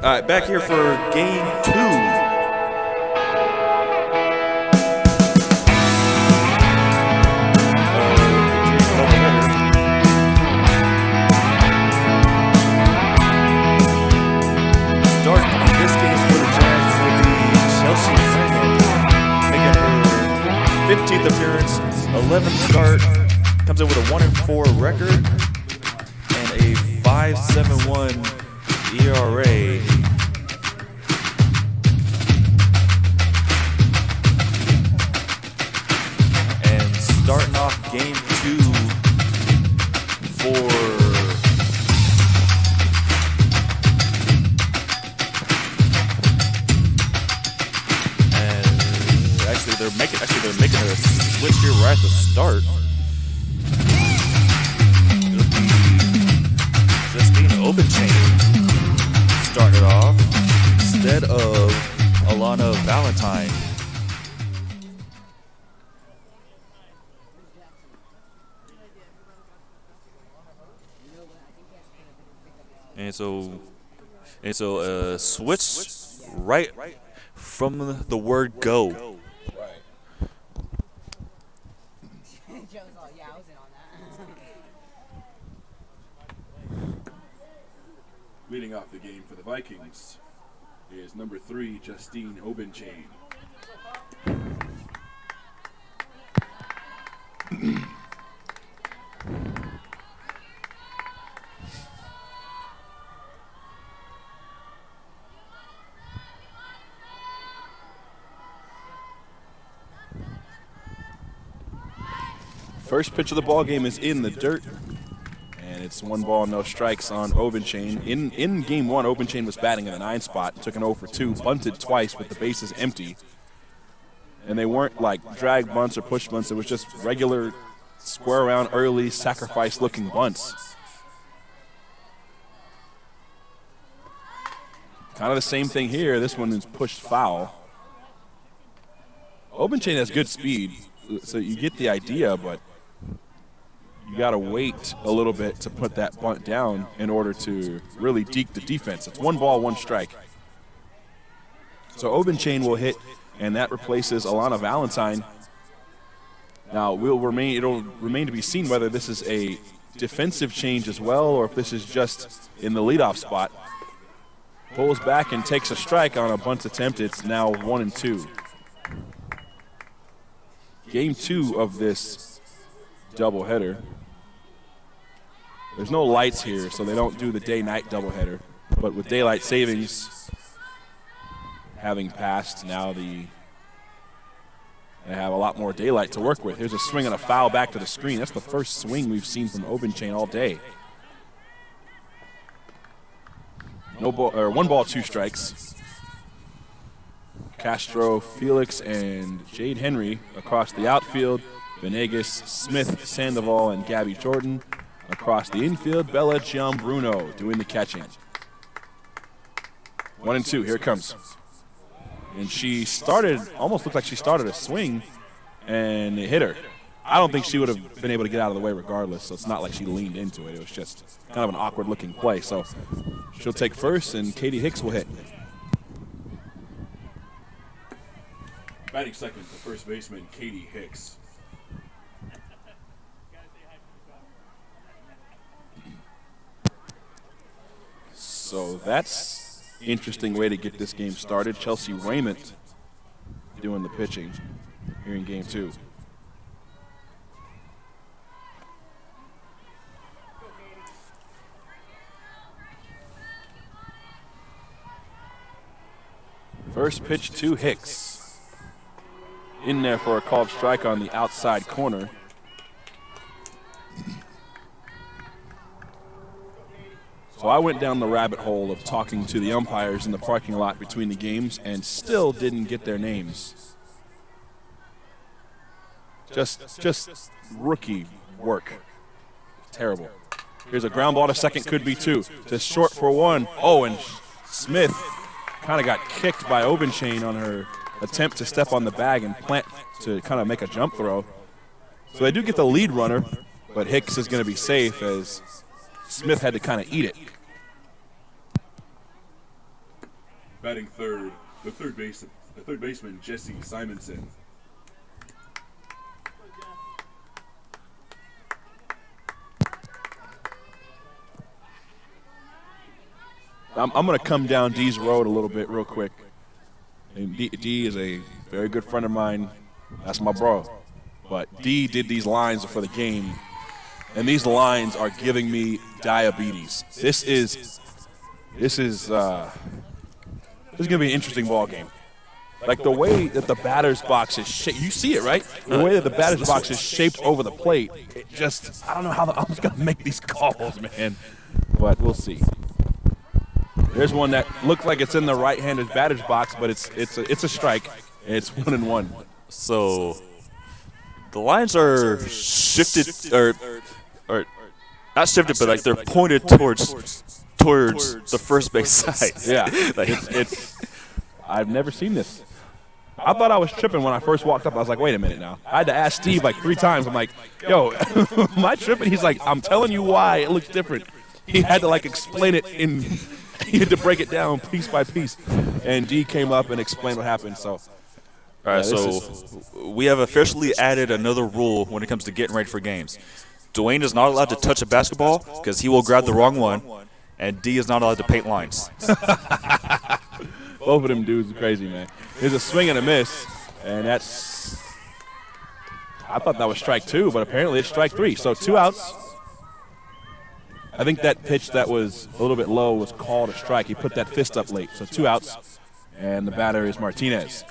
All right, back here for game 2. Start in this case for the Jags will be Chelsea Freeman, making her 15th appearance, 11th start, comes in with a 1-4 record and a 5.71 ERA. And starting off game 2 for they're making a switch here right at the start. Justine Openchain started off instead of Alana Valentine. And so a switch right from the word go. Leading off the game for the Vikings is number 3, Justine Obenchain. First pitch of the ball game is in the dirt. And it's 1 ball, no strikes on Obenchain. In game 1, Obenchain was batting in the 9 spot, took an 0 for 2, bunted twice with the bases empty. And they weren't like drag bunts or push bunts. It was just regular square around early sacrifice looking bunts. Kind of the same thing here. This one is pushed foul. Obenchain has good speed, so you get the idea, but you got to wait a little bit to put that bunt down in order to really deke the defense. It's 1 ball, 1 strike. So Obenchain will hit, and that replaces Alana Valentine. Now, it'll remain to be seen whether this is a defensive change as well or if this is just in the leadoff spot. Pulls back and takes a strike on a bunt attempt. It's now 1-2. Game 2 of this doubleheader. There's no lights here, so they don't do the day-night doubleheader. But with daylight savings having passed, now they have a lot more daylight to work with. Here's a swing and a foul back to the screen. That's the first swing we've seen from Obenchain all day. 1 ball, 2 strikes. Castro, Felix, and Jade Henry across the outfield. Venegas, Smith, Sandoval, and Gabby Jordan. Across the infield, Bella Gianbruno doing the catching. 1-2, here it comes. And she started, almost looked like she started a swing, and it hit her. I don't think she would have been able to get out of the way regardless, so it's not like she leaned into it. It was just kind of an awkward-looking play. So she'll take first, and Katie Hicks will hit. Batting second, the first baseman, Katie Hicks. So that's an interesting way to get this game started. Chelsea Raymond doing the pitching here in game 2. First pitch to Hicks. In there for a called strike on the outside corner. So I went down the rabbit hole of talking to the umpires in the parking lot between the games and still didn't get their names. Just rookie work. Terrible. Here's a ground ball to second, could be 2. Just short for 1. Oh, and Smith kind of got kicked by Obenchain on her attempt to step on the bag and plant to kind of make a jump throw. So they do get the lead runner, but Hicks is going to be safe as Smith had to kind of eat it. Batting third, the third baseman, Jesse Simonson. I'm going to come down Dee's road a little bit real quick. And Dee is a very good friend of mine. That's my bro. But Dee did these lines for the game, and these lines are giving me diabetes. This is This is going to be an interesting ball game. Like the way that the batter's box is shaped, you see it, right? The way that the batter's box is shaped over the plate, it just, I don't know how the ump's going to make these calls, man. But we'll see. There's one that looked like it's in the right-handed batter's box, but it's a strike. It's 1-1. So the lines are shifted, or not shifted, but like they're pointed towards the first base side. Yeah, like it's I've never seen this. I thought I was tripping when I first walked up. I was like, wait a minute now. I had to ask Steve like 3 times. I'm like, yo, am I tripping? He's like, I'm telling you why it looks different. He had to like explain it he had to break it down piece by piece. And D came up and explained what happened. So, all right, so we have officially added another rule when it comes to getting ready for games. Dwayne is not allowed to touch a basketball because he will grab the wrong one, and D is not allowed to paint lines. both of them dudes are crazy, man. There's a swing and a miss, and that's – I thought that was strike 2, but apparently it's strike 3. So 2 outs. I think that pitch that was a little bit low was called a strike. He put that fist up late. So 2 outs, and the batter is Martinez.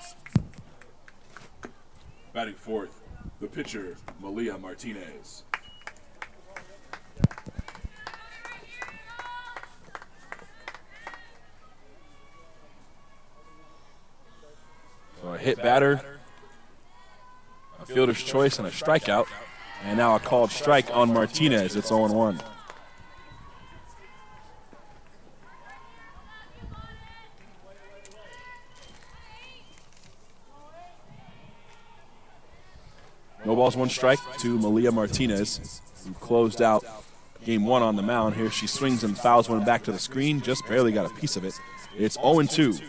Batting fourth, the pitcher, Malia Martinez. So a hit batter, a fielder's choice, and a strikeout. And now a called strike on Martinez. It's 0-1. No balls, 1 strike to Malia Martinez, who closed out game 1 on the mound. Here she swings and fouls one back to the screen. Just barely got a piece of it. It's 0-2.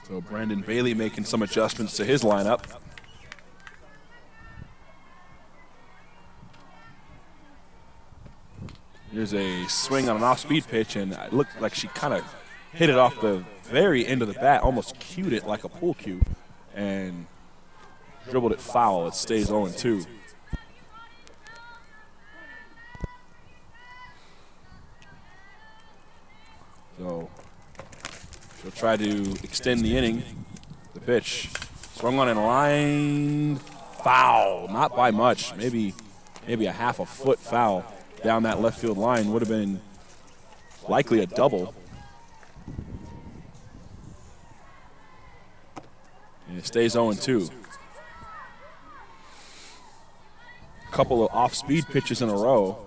So Brandon Bailey making some adjustments to his lineup. There's a swing on an off-speed pitch, and it looked like she kind of hit it off the very end of the bat, almost cued it like a pool cue, and dribbled it foul. It stays 0-2. So she'll try to extend the inning. The pitch swung on in line, foul, not by much, maybe a half a foot foul down that left field line. Would have been likely a double. And it stays 0-2. A couple of off-speed pitches in a row.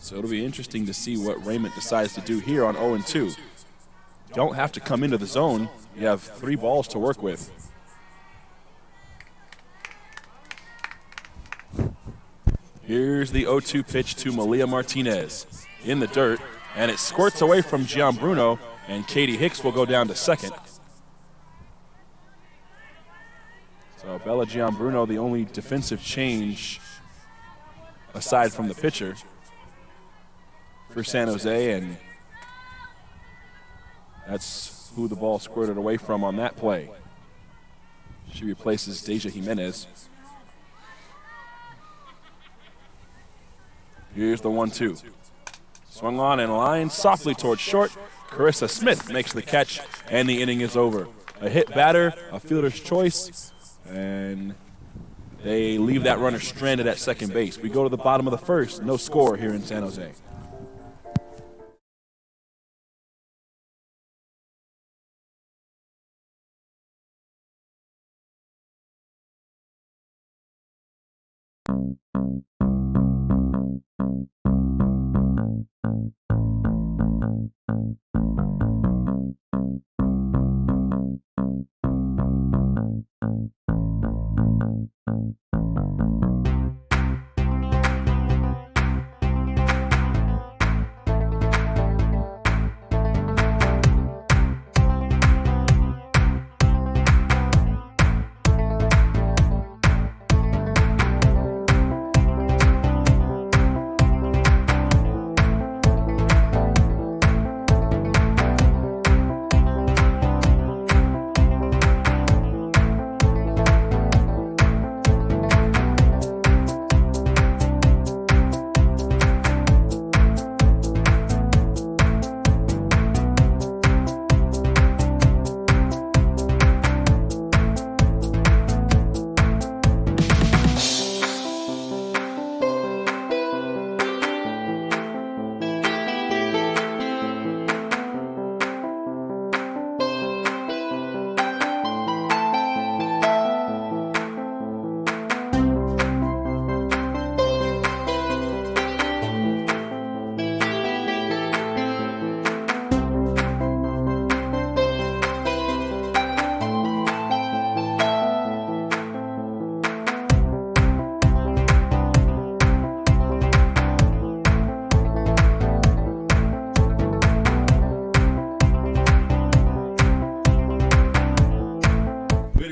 So it'll be interesting to see what Raymond decides to do here on 0-2. Don't have to come into the zone. You have 3 balls to work with. Here's the 0-2 pitch to Malia Martinez in the dirt, and it squirts away from Gianbruno, and Katie Hicks will go down to second. So Bella Gianbruno, the only defensive change aside from the pitcher for San Jose, and that's who the ball squirted away from on that play. She replaces Deja Jimenez. Here's the 1-2. Swung on and line softly towards short. Carissa Smith makes the catch, and the inning is over. A hit batter, a fielder's choice, and they leave that runner stranded at second base. We go to the bottom of the first. No score here in San Jose.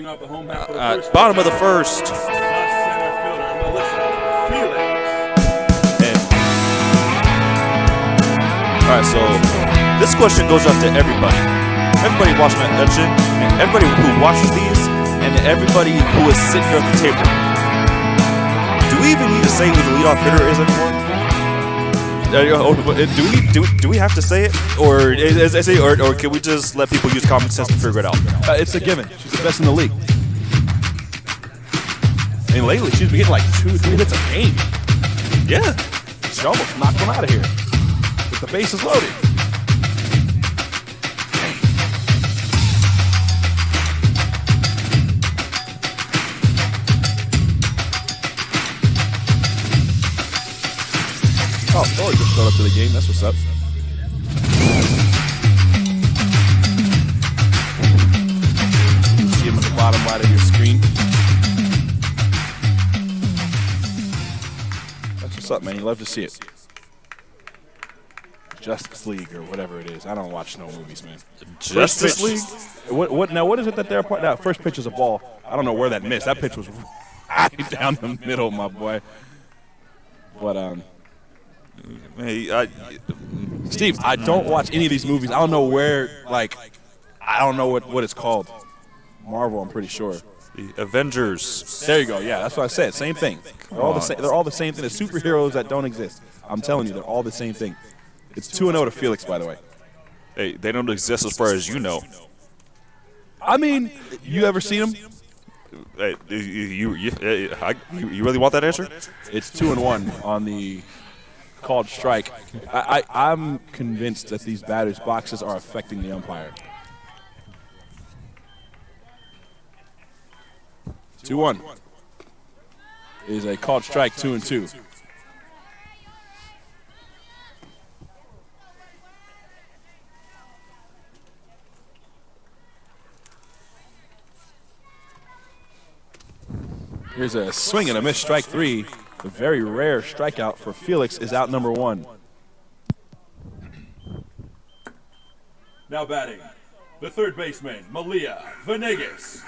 Starting off the home half of the first. Bottom of the first. The center fielder, Melissa Felix. And, all right, so this question goes out to everybody. Everybody watching that legend, and everybody who watches these, and everybody who is sitting here at the table. Do we even need to say who the leadoff hitter is anymore? Do we have to say it, or or can we just let people use common sense to figure it out? It's a given. She's the best in the league. And lately, she's been getting like 2-3 hits a game. Yeah. She almost knocked one out of here. With the bases loaded. Oh, Thor just showed up to the game. That's what's up. See him at the bottom right of your screen. That's what's up, man. You love to see it. Justice League or whatever it is. I don't watch no movies, man. Justice League? What is it that they're part? That first pitch is a ball. I don't know where that missed. That pitch was right down the middle, my boy. But Hey, Steve, I don't watch any of these movies. I don't know where. Like, I don't know what it's called. Marvel, I'm pretty sure. the Avengers. There you go. Yeah, that's what I said. Same thing. They're all the same. They're all the same thing. The superheroes that don't exist. I'm telling you, they're all the same thing. It's 2-0 to Felix, by the way. Hey, they don't exist as far as you know. I mean, you ever seen them? Hey, you really want that answer? It's 2-1 on the called strike. I'm convinced that these batters' boxes are affecting the umpire. 2-1 is a called strike. 2-2. Here's a swing and a miss, strike 3. A very rare strikeout for Felix is out number 1. Now batting, the third baseman, Malia Venegas.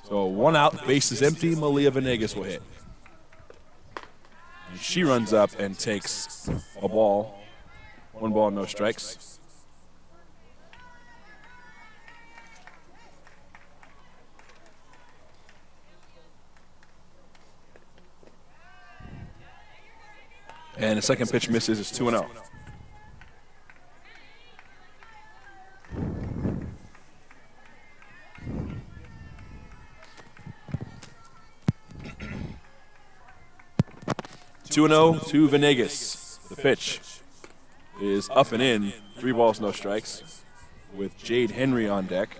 So 1 out, base is empty. Malia Venegas will hit. And she runs up and takes a ball. 1 ball, no strikes. And the second pitch misses. It's 2-0. To Venegas. The pitch is up and in. 3 balls, no strikes. With Jade Henry on deck.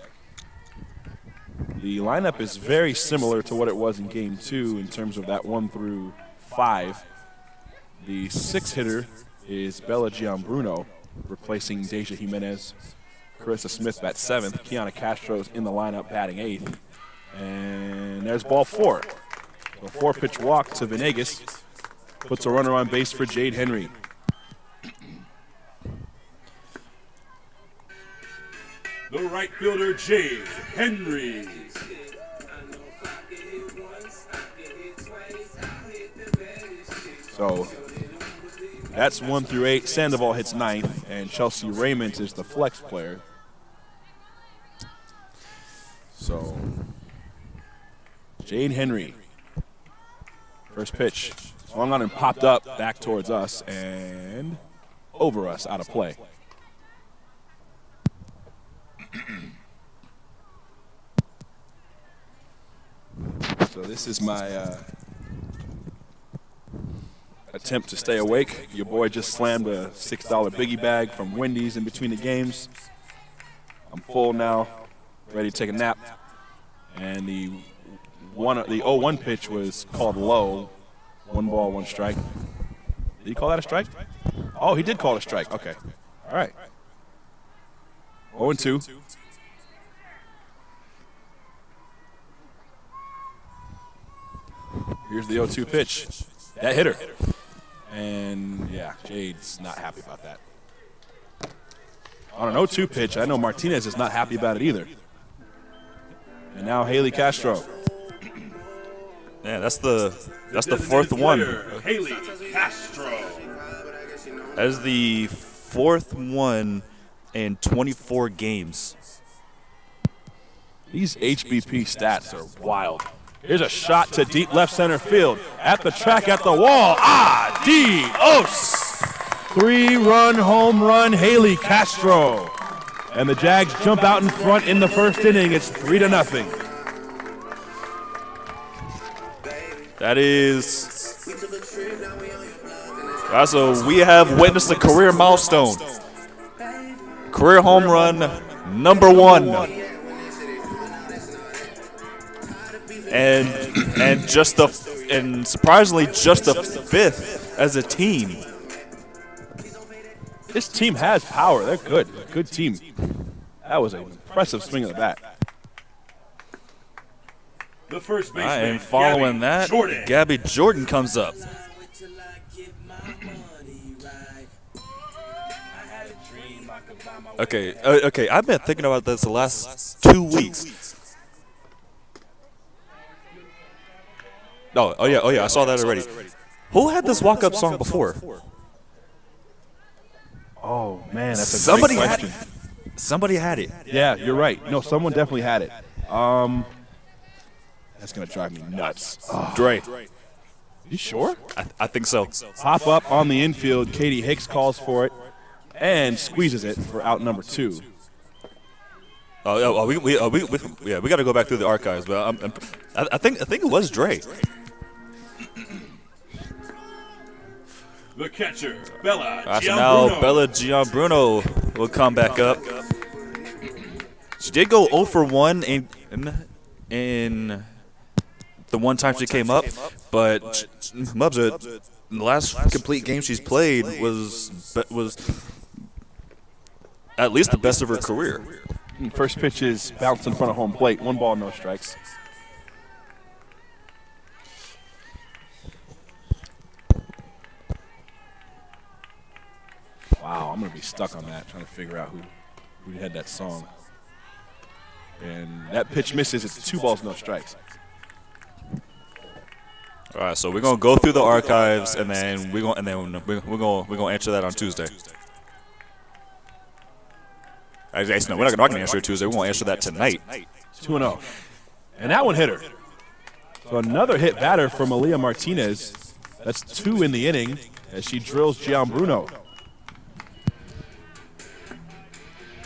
The lineup is very similar to what it was in Game 2 in terms of that 1 through 5. The 6th hitter is Bella Gianbruno, replacing Deja Jimenez. Carissa Smith bat 7th. Kiana Castro's in the lineup batting 8th. And there's ball 4. So 4-pitch walk to Venegas. Puts a runner on base for Jade Henry. The right fielder, Jade Henry. So that's 1 through 8. Sandoval hits 9th, and Chelsea Raymond is the flex player. So Jade Henry, first pitch. Swung on and popped up back towards us and over us, out of play. So this is my attempt to stay awake. Your boy just slammed a $6 biggie bag from Wendy's in between the games. I'm full now, ready to take a nap. And the 0-1 pitch was called low. 1 ball, 1 strike. Did he call that a strike? Oh, he did call it a strike. Okay. All right. 0-2. Here's the 0-2 pitch. That hit her. And Yeah, Jade's not happy about that. On an 0-2 pitch, I know Martinez is not happy about it either. And now Haley Castro. Yeah, that's the fourth one. Haley Castro. That is the fourth one in 24 games. These HBP stats are wild. Here's a shot to deep left center field. At the track, at the wall. Adios! 3-run home run, Haley Castro. And the Jags jump out in front in the first inning. It's 3-0. That is. So we have witnessed a career milestone. Career home run number 1. And surprisingly just the 5th as a team. This team has power. They're good. Good team. That was an impressive swing of the bat. The first baseman. And following that, Gabby Jordan comes up. Okay. I've been thinking about this the last 2 weeks. Oh yeah. I saw that already. Who had this walk-up song before? Oh, man, that's a great question. Somebody had it. Yeah, you're right. No, someone definitely had it. That's going to drive me nuts. Dre. You sure? I think so. Pop up on the infield. Katie Hicks calls for it and squeezes it for out number 2. We got to go back through the archives, but I think it was Dre. The catcher, Bella So Gianbruno. now Bella Gianbruno will come back up. She did go 0 for 1 in the one time she came up, but Mubs, the last complete game she's played was at least the best of her career. First pitch is bounced in front of home plate. 1 ball, no strikes. Wow, I'm going to be stuck on that, trying to figure out who had that song. And that pitch misses. It's 2 balls, no strikes. All right, so we're gonna go through the archives, and then we're gonna answer that on Tuesday. Actually, no, we're not gonna answer it Tuesday. We're gonna answer that tonight. 2-0. And that one hit her. So another hit batter for Malia Martinez. That's 2 in the inning as she drills Gianbruno.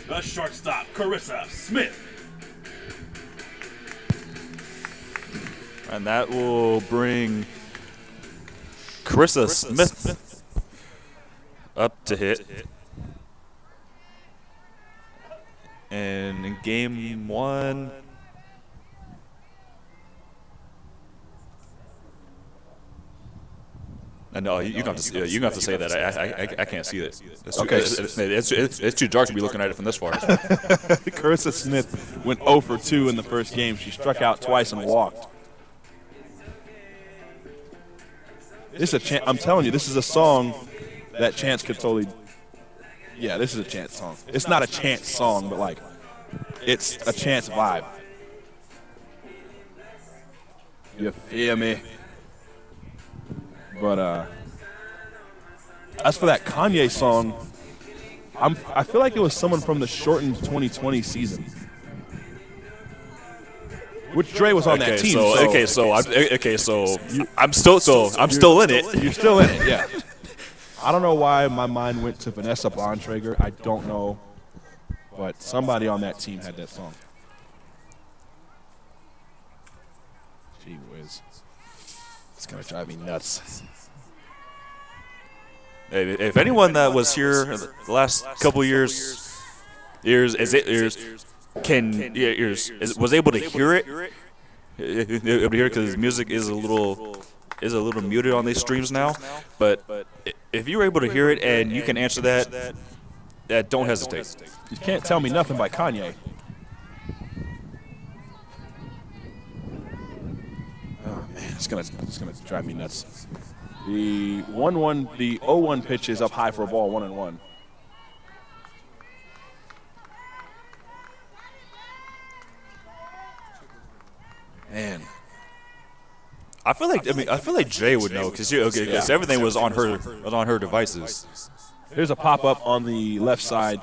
The shortstop, Carissa Smith. And that will bring Carissa Smith up to hit. And in game 1, no, you're gonna have to say that. I can't see it. It's too dark to be looking at it from this far. Carissa Smith went 0 for 2 in the first game. She struck out twice and walked. This is a chance. I'm telling you, this is a song that Chance could totally. Yeah, this is a Chance song. It's not a Chance song, but like, it's a Chance vibe. You feel me? But as for that Kanye song, I feel like it was someone from the shortened 2020 season. Which Dre was on that team. I'm still in it. You're still in it, yeah. I don't know why my mind went to Vanessa Bontrager. I don't know, but somebody on that team had that song. Gee whiz, it's gonna drive me nuts. If anyone that was here the last couple years was able to hear it, because music is a little muted on these streams now. But if you're able to hear it and you can answer that, don't hesitate. You can't tell me nothing by Kanye. Oh man, it's gonna drive me nuts. The 1-1, the 0-1 pitch is up high for a ball, 1-1. Man, I feel like Jay would know because everything was on her devices. here's a pop up on the left side,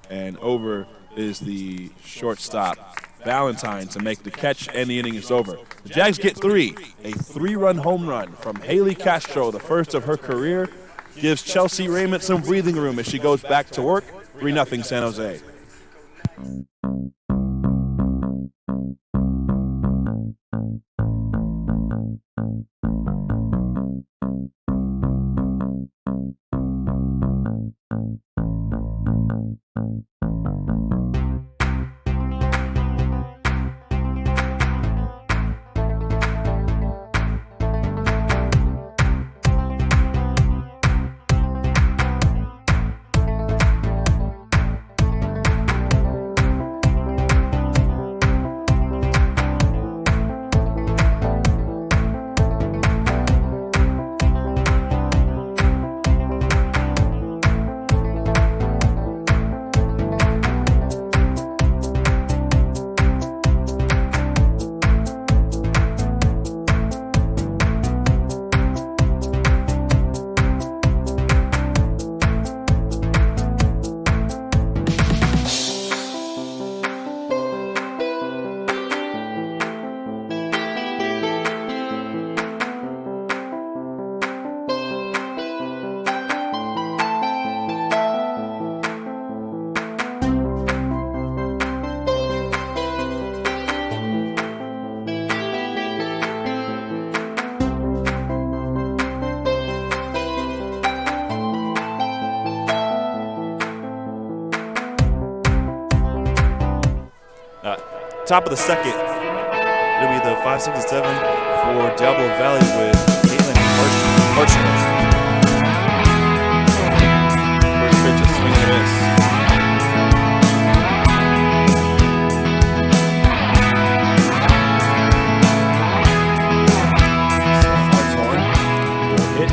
and over is the shortstop Valentine to make the catch, and the inning is over. The Jags get 3. A 3-run home run from Haley Castro, the first of her career, gives Chelsea Raymond some breathing room as she goes back to work. 3-0 San Jose. Top of the second, it'll be the 5, 6, and 7 for Diablo Valley with Caitlin Harshman. First pitch is swing and a miss. Faulcon will hit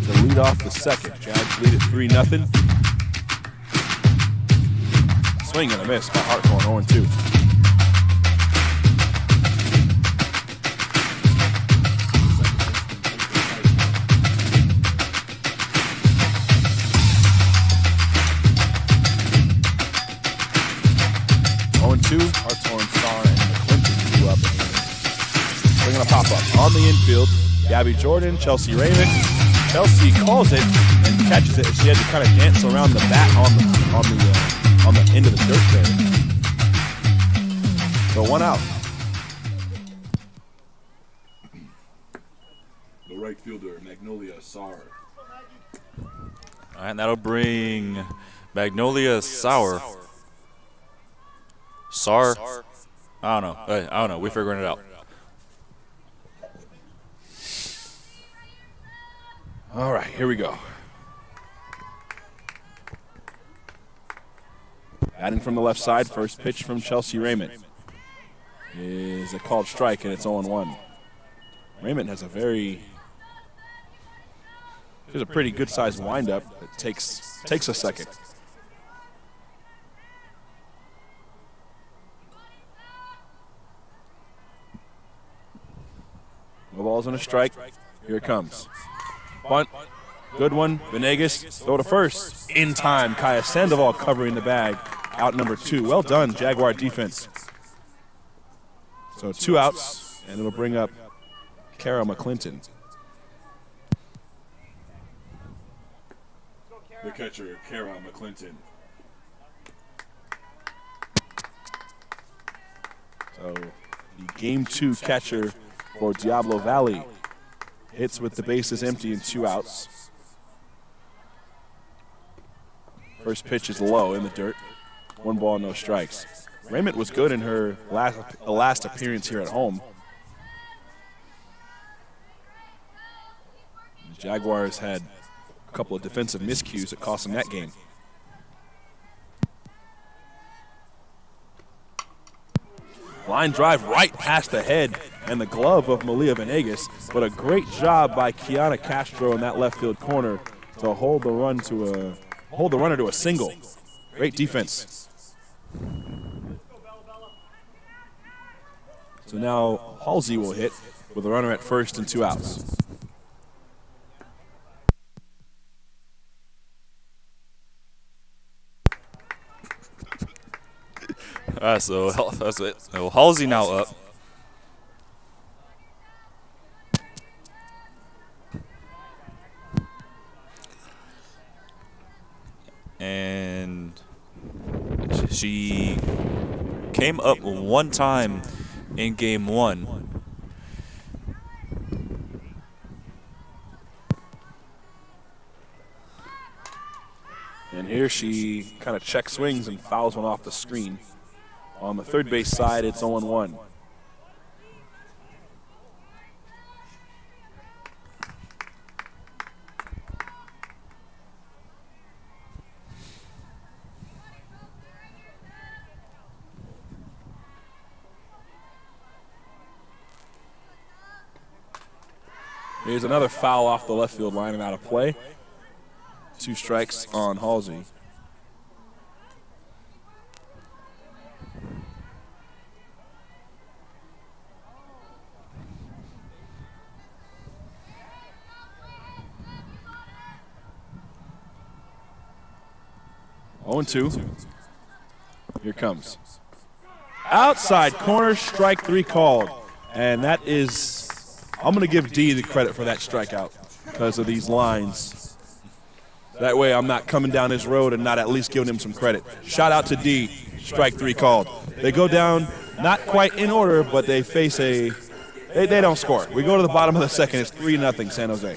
to lead off the second. Jags lead at 3-0. Swing and a miss by Hartcorn, 0-2. Hartcorn, Starr, and McClinton drew up. Bringing a pop-up on the infield. Gabby Jordan, Chelsea Raymond. Chelsea calls it and catches it. She had to kind of dance around the bat on the end of the dirt there. So 1 out. The right fielder, Magnolia Sauer. All right, and that'll bring Magnolia Sauer. I don't know. We're figuring it out. All right, here we go. Batting from the left side, first pitch from Chelsea Raymond is a called strike, and it's 0-1. Raymond has a pretty good-sized windup. It takes a second. No balls and a strike. Here it comes. Bunt. Good one. Venegas. Throw to first. In time. Kaya Sandoval covering the bag. Out number 2. Well done, Jaguar defense. So 2 outs, and it'll bring up Kara McClinton. The catcher, Kara McClinton. So the Game 2 catcher for Diablo Valley hits with the bases empty and 2 outs. First pitch is low in the dirt. 1 ball, no strikes. Raymond was good in her last appearance here at home. The Jaguars had a couple of defensive miscues that cost them that game. Line drive right past the head and the glove of Malia Venegas, but a great job by Kiana Castro in that left field corner to hold the runner to a single. Great defense. So now Halsey will hit with a runner at first and 2 outs. All right, so that's it. So Halsey now up. And she came up one time in game 1. And here she kind of check swings and fouls one off the screen. On the third base side, it's 0-1. Here's another foul off the left field line and out of play. 2 strikes on Halsey. Oh, 0-2. Here comes. Outside corner, strike 3 called. And that is, I'm going to give D the credit for that strikeout because of these lines. That way I'm not coming down this road and not at least giving him some credit. Shout out to D, strike 3 called. They go down not quite in order, but they face they don't score. We go to the bottom of the second. It's 3-0 San Jose.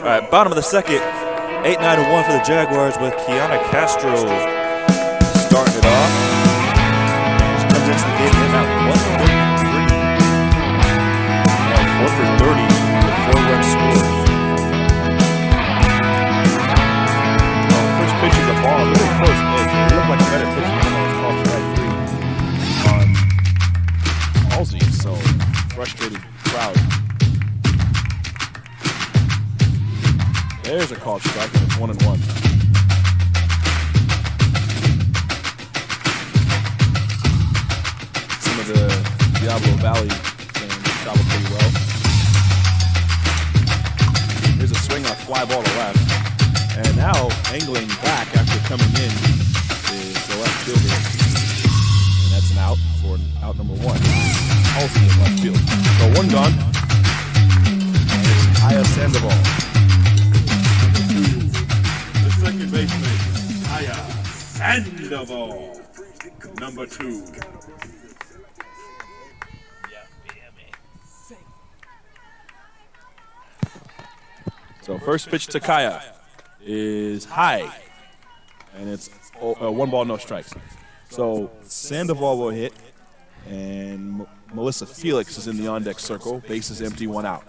All right, bottom of the second, 8-9-1 for the Jaguars with Kiana Castro starting it off. She comes into the game in at 1 for 30 with 4 runs scored. First pitch is a ball, really close pitch. It looked like a better pitch than it was called strike 3 on Halsey, so frustrated crowd. There's a called strike, and it's 1-1. Some of the Diablo Valley fans travel pretty well. Here's a swing on a fly ball to left. And now, angling back after coming in is the left fielder. And that's an out for out number 1. Halsey in left field. So 1 gone. And it's Aya Sandoval. Second baseman, Aya Sandoval, number 2. So first pitch to Kaya is high, and it's 1 ball, no strikes. So Sandoval will hit, and Melissa Felix is in the on-deck circle. Bases empty, 1 out.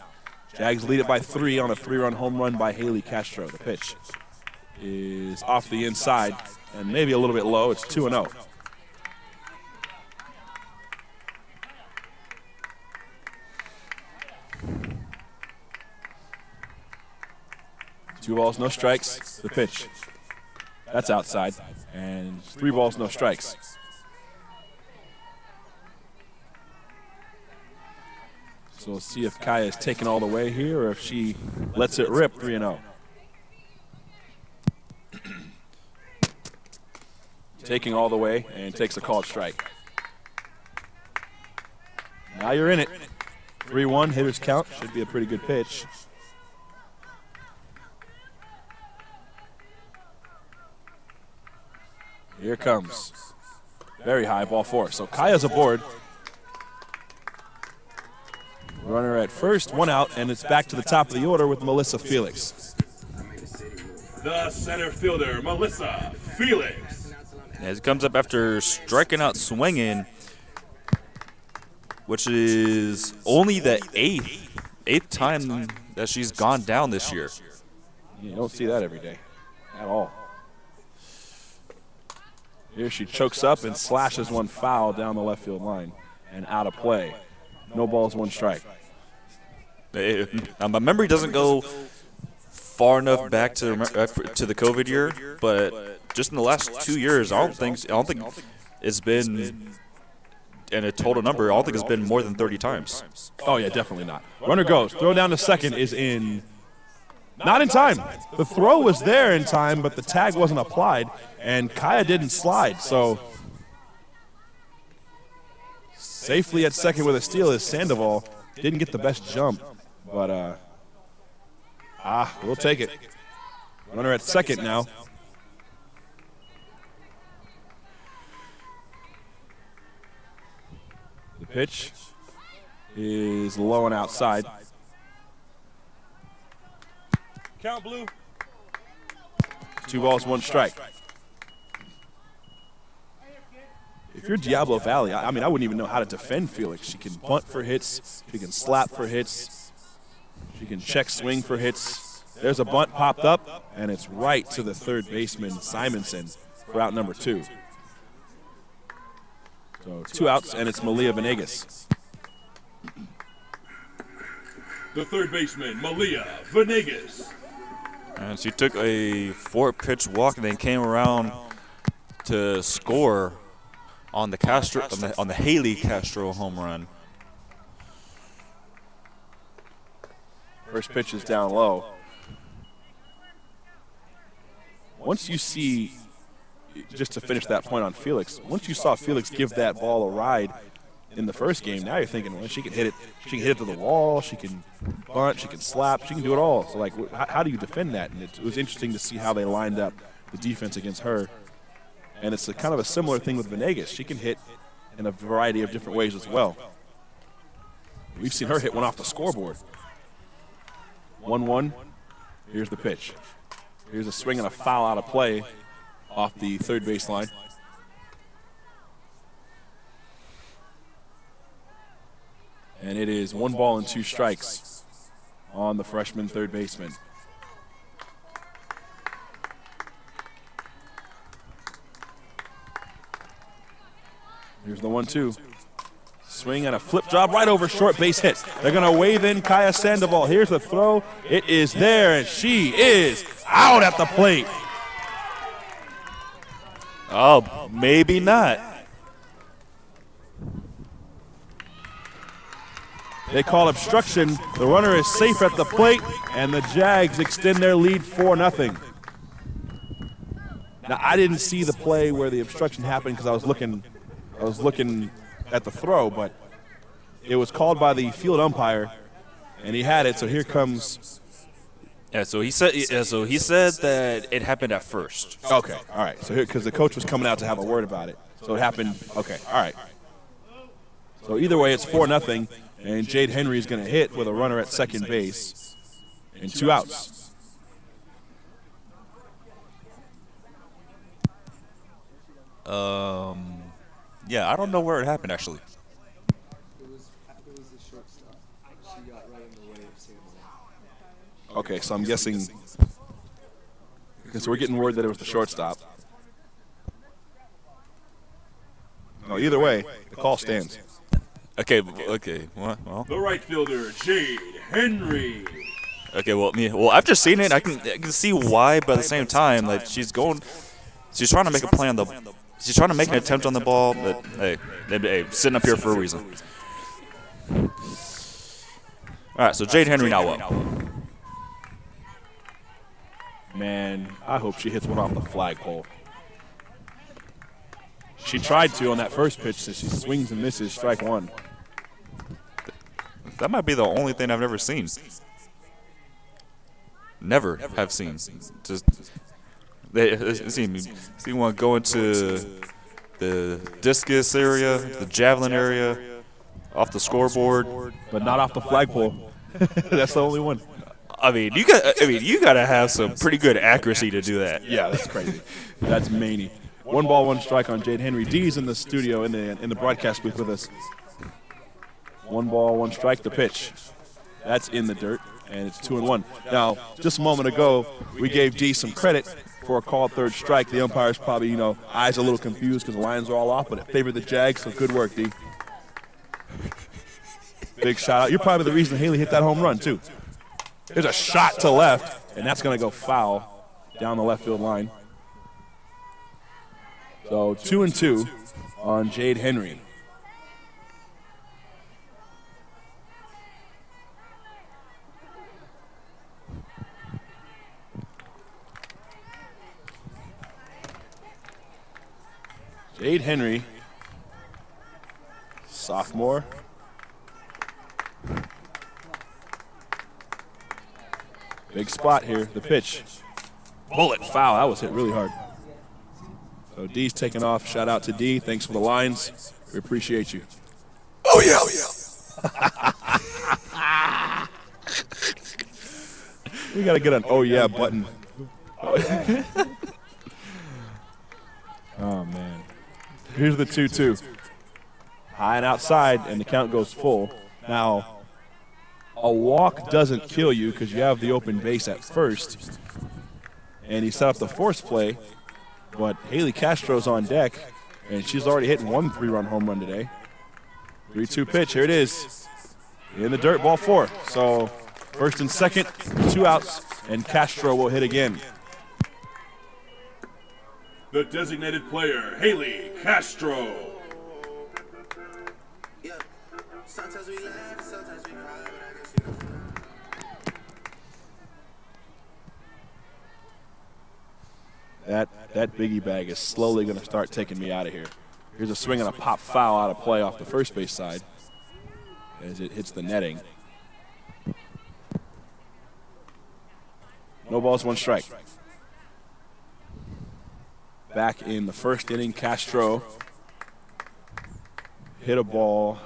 Jags lead it by 3 on a 3-run home run by Haley Castro. The pitch is off the inside and maybe a little bit low. It's 2-0. 2 balls, no strikes. The pitch. That's outside. And 3 balls, no strikes. So we'll see if Kaya is taking all the way here or if she lets it rip 3-0. Taking all the way and takes a called strike. Now you're in it. 3-1, hitters count. Should be a pretty good pitch. Here comes. Very high, ball 4. So Kaya's aboard. Runner at first, 1 out, and it's back to the top of the order with Melissa Felix. The center fielder, Melissa Felix. As it comes up after striking out swinging, which is only the eighth time that she's gone down this year. You don't see that every day at all. Here she chokes up and slashes one foul down the left field line and out of play. No balls, 1 strike. My memory doesn't go far enough back to the COVID year, but just in the last 2 years, I don't think it's been in a total number. I don't think it's been more than 30 times. Oh yeah, definitely not. Runner goes. Throw down to second is in. Not in time. The throw was there in time, but the tag wasn't applied, and Kaya didn't slide. So safely at second with a steal is Sandoval. Didn't get the best jump, but we'll take it. Runner at second now. The pitch is low and outside. Count blue. 2 balls, 1 strike. If you're Diablo Valley, I mean, I wouldn't even know how to defend Felix. She can bunt for hits. She can slap for hits. She can check swing for hits. There's a bunt popped up, and it's right to the third baseman, Simonson, for out number 2. So 2 outs, and it's Malia Venegas. The third baseman, Malia Venegas. And she took a 4-pitch walk and then came around to score on the Castro on the Haley Castro home run. First pitch is down low. Once you see, just to finish that point on Felix, once you saw Felix give that ball a ride in the first game, now you're thinking, well, she can hit it. She can hit it to the wall. She can bunt. She can slap. She can do it all. So, like, how do you defend that? And it was interesting to see how they lined up the defense against her. And it's kind of a similar thing with Venegas. She can hit in a variety of different ways as well. We've seen her hit one off the scoreboard. 1-1. Here's the pitch. Here's a swing and a foul out of play off the third base line. And it is 1 ball and 2 strikes on the freshman third baseman. Here's the 1-2. Swing and a flip job right over short base hit. They're going to wave in Kaya Sandoval. Here's the throw. It is there, and she is out at the plate. Oh, maybe not. They call obstruction. The runner is safe at the plate, and the Jags extend their lead 4-0. Now, I didn't see the play where the obstruction happened because I was looking at the throw, but it was called by the field umpire, and he had it. So here comes. Yeah, so he said that it happened at first. Okay, all right. So here, because the coach was coming out to have a word about it, so it happened. Okay, all right. So either way, it's 4-0, and Jade Henry is going to hit with a runner at second base and 2 outs. Yeah, I don't know where it happened actually. It was the shortstop. She got right in the way of Sandoval. Okay, so I'm guessing because we're getting word that it was the shortstop. No, either way, the call stands. Okay. Well. The right fielder, Jade Henry. Okay, well, I've just seen it. I can see why, but at the same time, like she's trying to make a play on the, she's trying to make an attempt on the ball. But hey, sitting up here for a reason. All right, so Jade Henry now up. Man, I hope she hits one off the flagpole. She tried to on that first pitch, so she swings and misses, strike one. That might be the only thing I've never seen. Never have seen. Just see one go into the discus area, the javelin area, off the scoreboard, But not off the flagpole. That's the only one. I mean, you gotta have some pretty good accuracy to do that. Yeah, that's crazy. That's many. 1 ball, 1 strike on Jade Henry. D's in the studio, in the broadcast booth with us. 1 ball, 1 strike. The pitch. That's in the dirt, and it's 2-1. Now, just a moment ago, we gave D some credit for a called third strike. The umpire's probably, eyes a little confused because the lines are all off, but it favored the Jags, so good work, D. Big shout out. You're probably the reason Haley hit that home run, too. There's a shot to left, and that's going to go foul down the left field line. So 2-2 on Jade Henry. Jade Henry, sophomore. Big spot here, the pitch. Bullet foul, that was hit really hard. So D's taking off. Shout out to D. Thanks for the lines. We appreciate you. Oh yeah. We got to get an oh yeah button. Oh, man. Here's the 2-2. High and outside, and the count goes full. Now, a walk doesn't kill you because you have the open base at first. And he set up the force play, but Haley Castro's on deck, and she's already hit 1 3-run home run today. 3-2 pitch, here it is. In the dirt, ball 4. So first and second, 2 outs, and Castro will hit again. The designated player, Haley Castro. Sometimes we laugh, sometimes we cry, but I guess you know. That biggie bag is slowly going to start taking me out of here. Here's a swing and a pop foul out of play off the first base side as it hits the netting. No balls, 1 strike. Back in the first inning, Castro hit a ball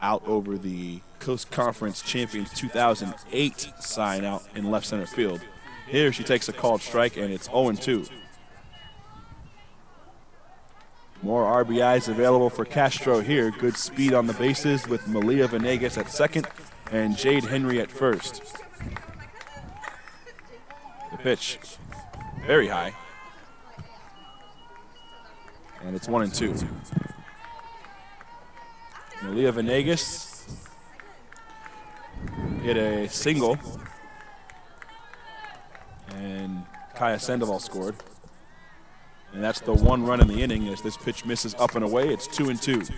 out over the Coast Conference Champions 2008 sign out in left center field. Here she takes a called strike, and it's 0-2. More RBIs available for Castro here. Good speed on the bases with Malia Venegas at second and Jade Henry at first. The pitch, very high. And it's 1-2. Malia Venegas hit a single. And Kaya Sandoval scored. And that's the 1 run in the inning as this pitch misses up and away. It's 2-2.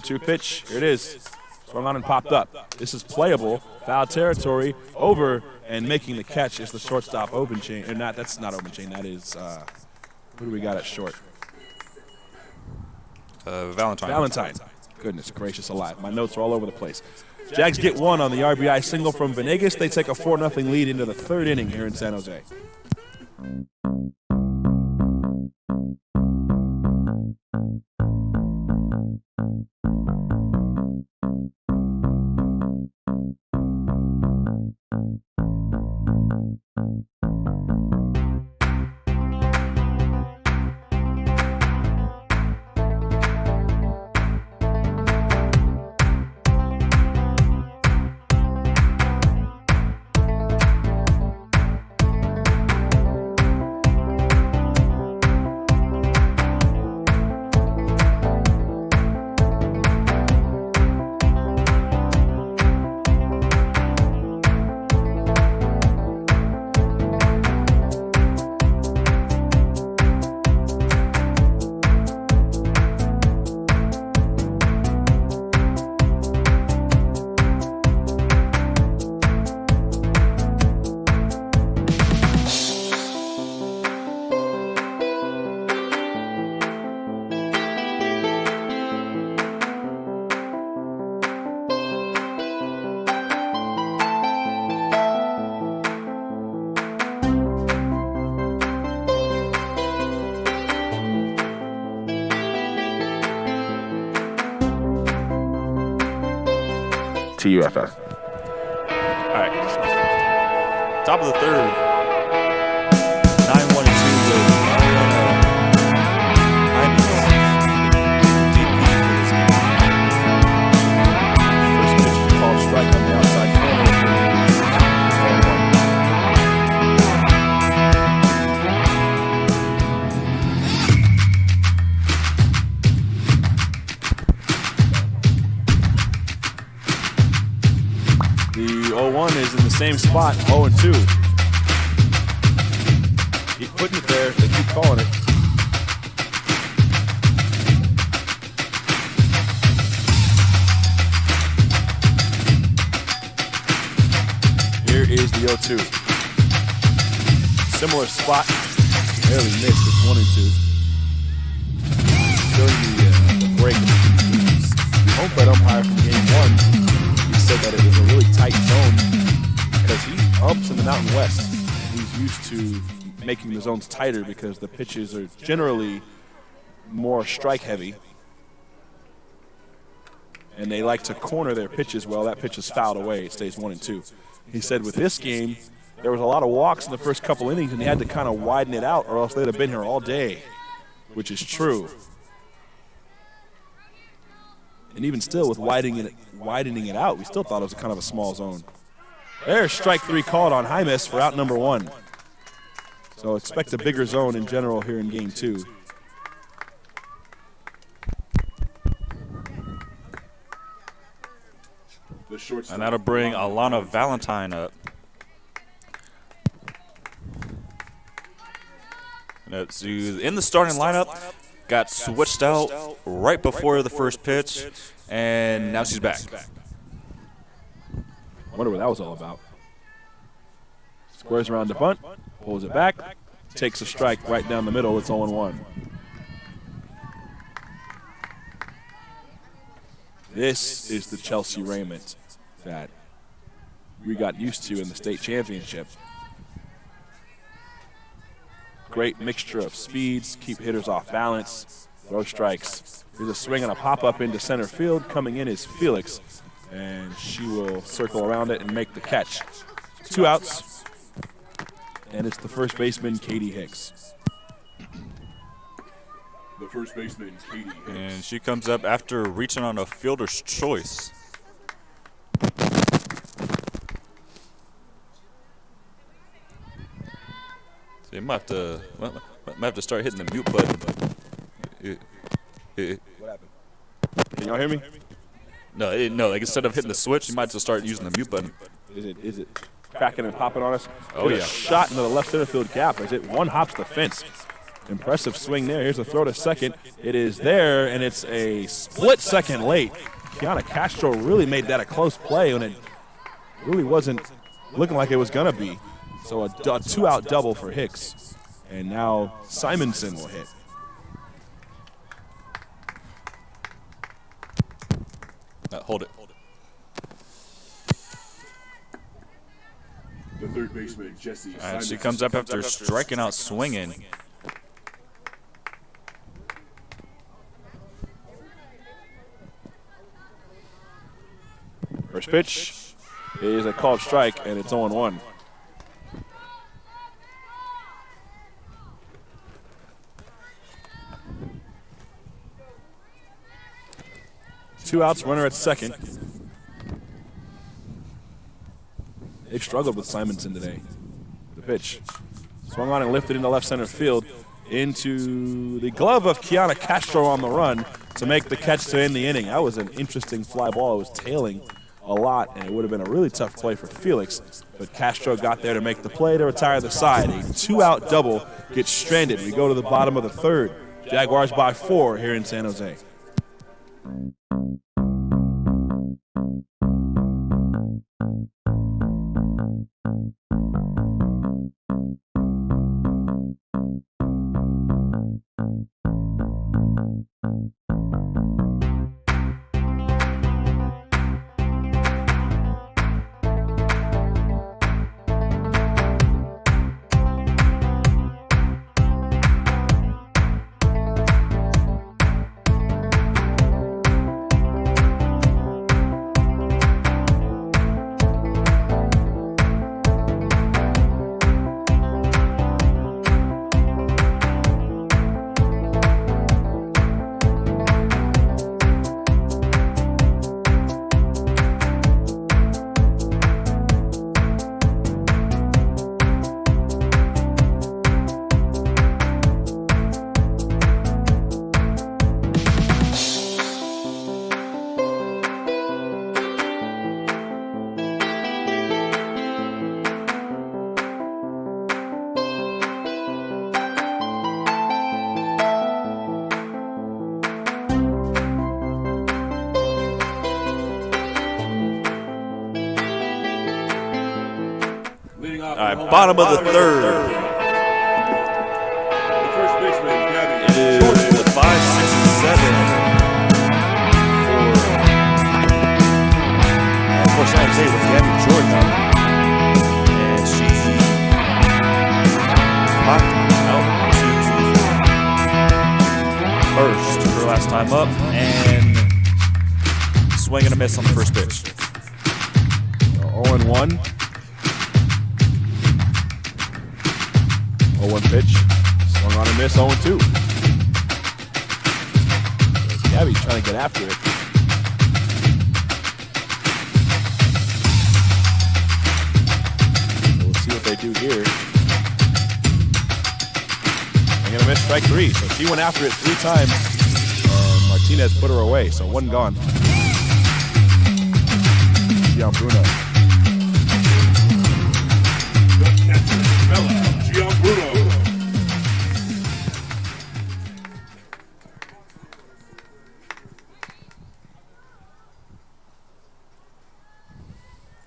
Two pitch. Here it is. Swung on and popped up. This is playable. Foul territory. Over and making the catch is the shortstop Open Chain. Or not, that's not Open Chain. That is, who do we got at short? Valentine. Goodness gracious alive. My notes are all over the place. Jags get 1 on the RBI single from Venegas. They take a 4-0 lead into the 3rd inning here in San Jose. TUFF. All right. Top of the third. 9-1-2 with Mariana Imus. DP for this game. First pitch is called strike on the outside corner. The 0-1 is in the same spot, 0-2. Keep putting it there, they keep calling it. Here is the 0-2. Similar spot, barely missed, it's 1-2. During the break, the home plate umpire from game 1, he said that it was a really tight zone because he umps in the Mountain West. He's used to making the zones tighter because the pitches are generally more strike heavy. And they like to corner their pitches well. That pitch is fouled away. It stays 1-2. He said with this game, there was a lot of walks in the first couple innings, and he had to kind of widen it out or else they'd have been here all day, which is true. And even still, with widening it out, we still thought it was kind of a small zone. There's strike 3 called on Jaimes for out number 1. So expect a bigger zone in general here in game 2. The shortstop. And that'll bring Alana Valentine up. That's who's in the starting lineup. Got switched out right before the first pitch, and now she's back. Wonder what that was all about. Squares around the bunt, pulls it back, takes a strike right down the middle. It's 0-1. This is the Chelsea Raymond that we got used to in the state championship. Great mixture of speeds, keep hitters off balance, throw strikes. Here's a swing and a pop-up into center field. Coming in is Felix, and she will circle around it and make the catch. 2 outs, and it's the first baseman, Katie Hicks. The first baseman, Katie Hicks. And she comes up after reaching on a fielder's choice. So you might have to start hitting the mute button. What happened? Can y'all hear me? No, like instead of hitting the switch, you might just start using the mute button. Is it cracking and popping on us? Oh, There's yeah. a shot into the left center field gap as it one hops the fence. Impressive swing there. Here's a throw to second. It is there, and it's a split second late. Kiana Castro really made that a close play when it really wasn't looking like it was going to be. So a 2-out double for Hicks. And now Simonson will hit. Hold it. The third baseman, Jesse. And she comes up after striking out swinging. First pitch is a called strike, and it's 0-1. Two outs, runner at second. They've struggled with Simonson today. The pitch. Swung on and lifted into left center field. Into the glove of Kiana Castro on the run to make the catch to end the inning. That was an interesting fly ball. It was tailing a lot, and it would have been a really tough play for Felix. But Castro got there to make the play to retire the side. A 2-out double gets stranded. We go to the bottom of the third. Jaguars by 4 here in San Jose. right, bottom of the third. The first baseman, Gabby. It is the 5, 6, and 7 for San Jose with Gabby Jordan up. And she popped out to first her last time up and swing and a miss on the first pitch. 0-1. 0-1 pitch. Swung on a miss, 0-2. Gabby's trying to get after it. So we'll see what they do here. Swing and a miss, strike 3. So she went after it 3 times. And Martinez put her away, so 1 gone. Bruno. Bruno.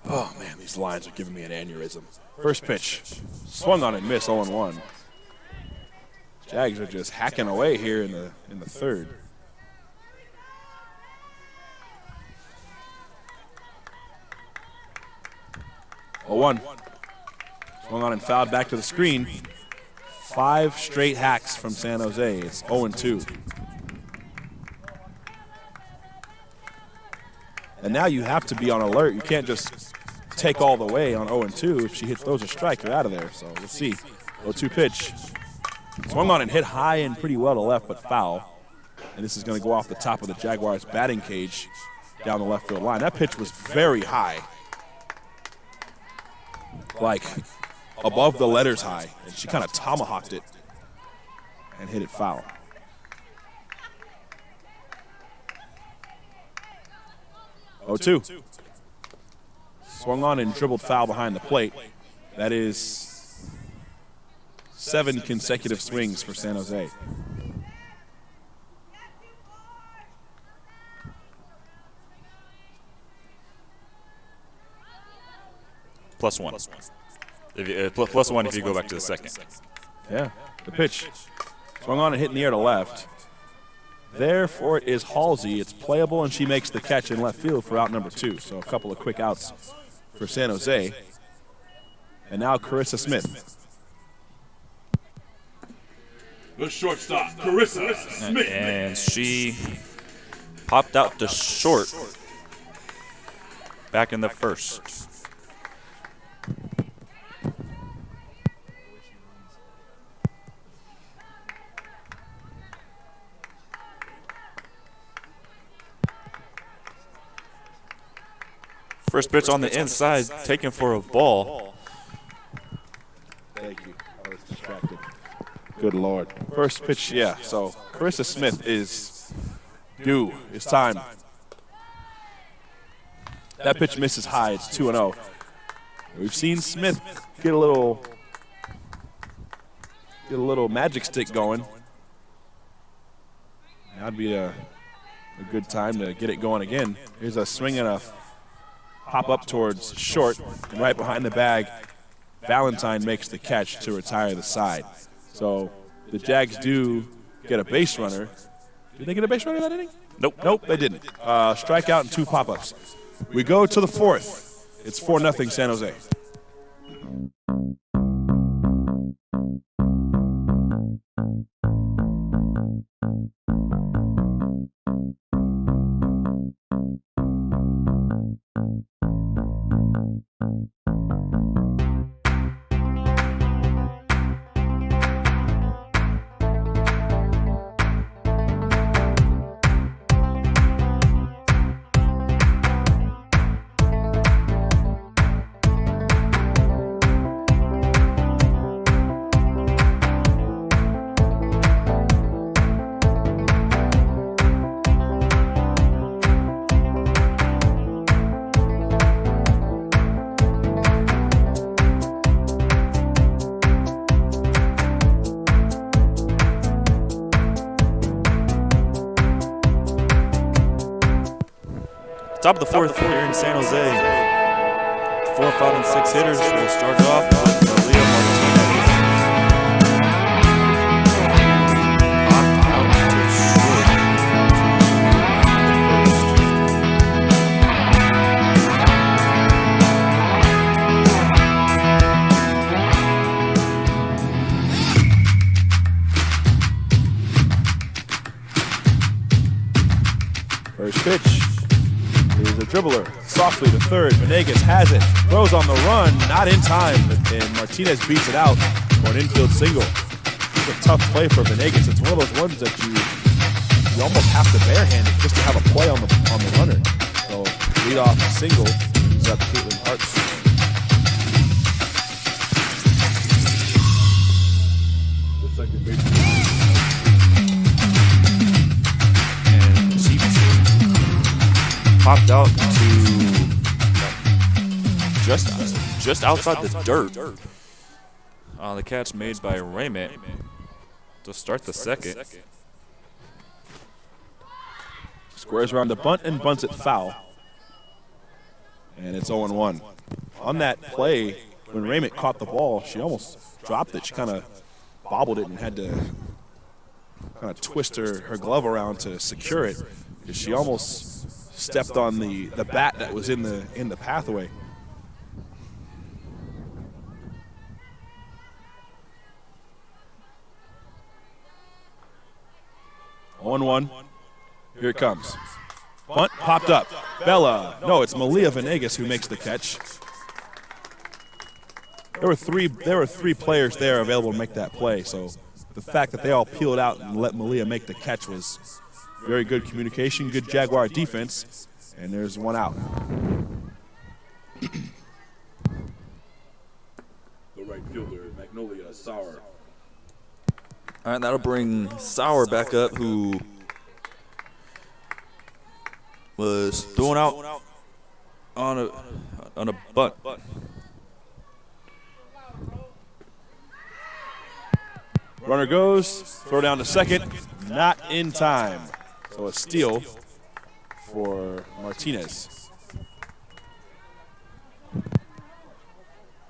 Oh man, these lines are giving me an aneurysm. First pitch, swung on and missed, 0-1. Jags are just hacking away here in the third. One. Swung on and fouled back to the screen. 5 straight hacks from San Jose. It's 0-2. And now you have to be on alert. You can't just take all the way on 0-2. If she throws a strike, you're out of there. So we'll see. 0-2 pitch. Swung on and hit high and pretty well to left, but foul. And this is going to go off the top of the Jaguars' batting cage down the left field line. That pitch was very high. Like above the letters high, and she kind of tomahawked it and hit it foul. Oh, 2. Swung on and dribbled foul behind the plate. That is 7 consecutive swings for San Jose. +1. +1 if you go back to the second. Yeah, the pitch. Swung on and hit in the air to left. Therefore, it is Halsey. It's playable, and she makes the catch in left field for out number 2. So a couple of quick outs for San Jose. And now Carissa Smith. The shortstop, Carissa Smith. And she popped out to short back in the first. First pitch on the inside, taken for a ball. Thank you. I was distracted. Good Lord. First pitch, yeah. So Carissa Smith is due. It's time. That pitch misses high. It's 2-0. We've seen Smith get a little magic stick going. That'd be a good time to get it going again. Here's a swing and a pop up towards short, and right behind the bag, Valentine makes the catch to retire the side. So the Jags do get a base runner. Did they get a base runner that inning? Nope. Nope, they didn't. Strikeout and 2 pop-ups. We go to the 4th. It's 4-0 San Jose. Top of the 4th here in San Jose. 4, 5, and 6 hitters will start off with First pitch. Here's a dribbler. Softly to third. Venegas has it. Throws on the run. Not in time. And Martinez beats it out for an infield single. It's a tough play for Venegas. It's one of those ones that you almost have to barehand it just to have a play on the runner. So lead off single. He's up Caitlin Hart's. The second base. And she popped out to just outside the dirt. The catch made by Raymond to start the second. Squares around the bunt and bunts it foul. And it's 0-1. On that play, when Raymond caught the ball, she almost dropped it. She kind of bobbled it and had to kind of twist her glove around to secure it, because she almost stepped on the bat that was in the pathway. On 1. Here it comes. Bunt popped up. Bella. No, it's Malia Venegas who makes the catch. There were three players there available to make that play, so the fact that they all peeled out and let Malia make the catch was very good communication, good Jaguar defense, and there's one out. The right fielder, Magnolia Sauer. All right, that'll bring Sauer back up, who was thrown out on a bunt. Runner goes, throw down to second, not in time. So a steal for Martinez.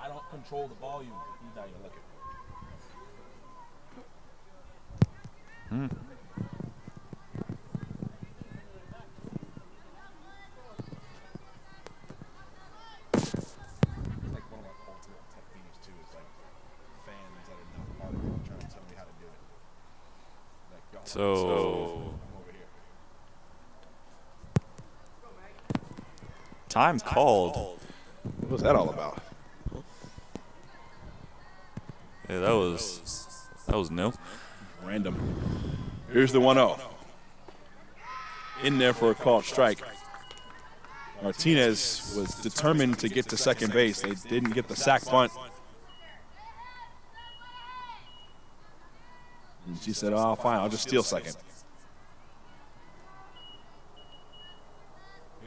I don't control the volume. He's not even looking. Like one of my ultimate tech themes too is like fans that are not part of it trying to tell me how to do it. Like, So I'm over here. time called. What was that all about? Yeah, that was new. Random. Here's the 1-0. In there for a called strike. Martinez was determined to get to second base. They didn't get the sack bunt. And she said, oh, fine, I'll just steal second.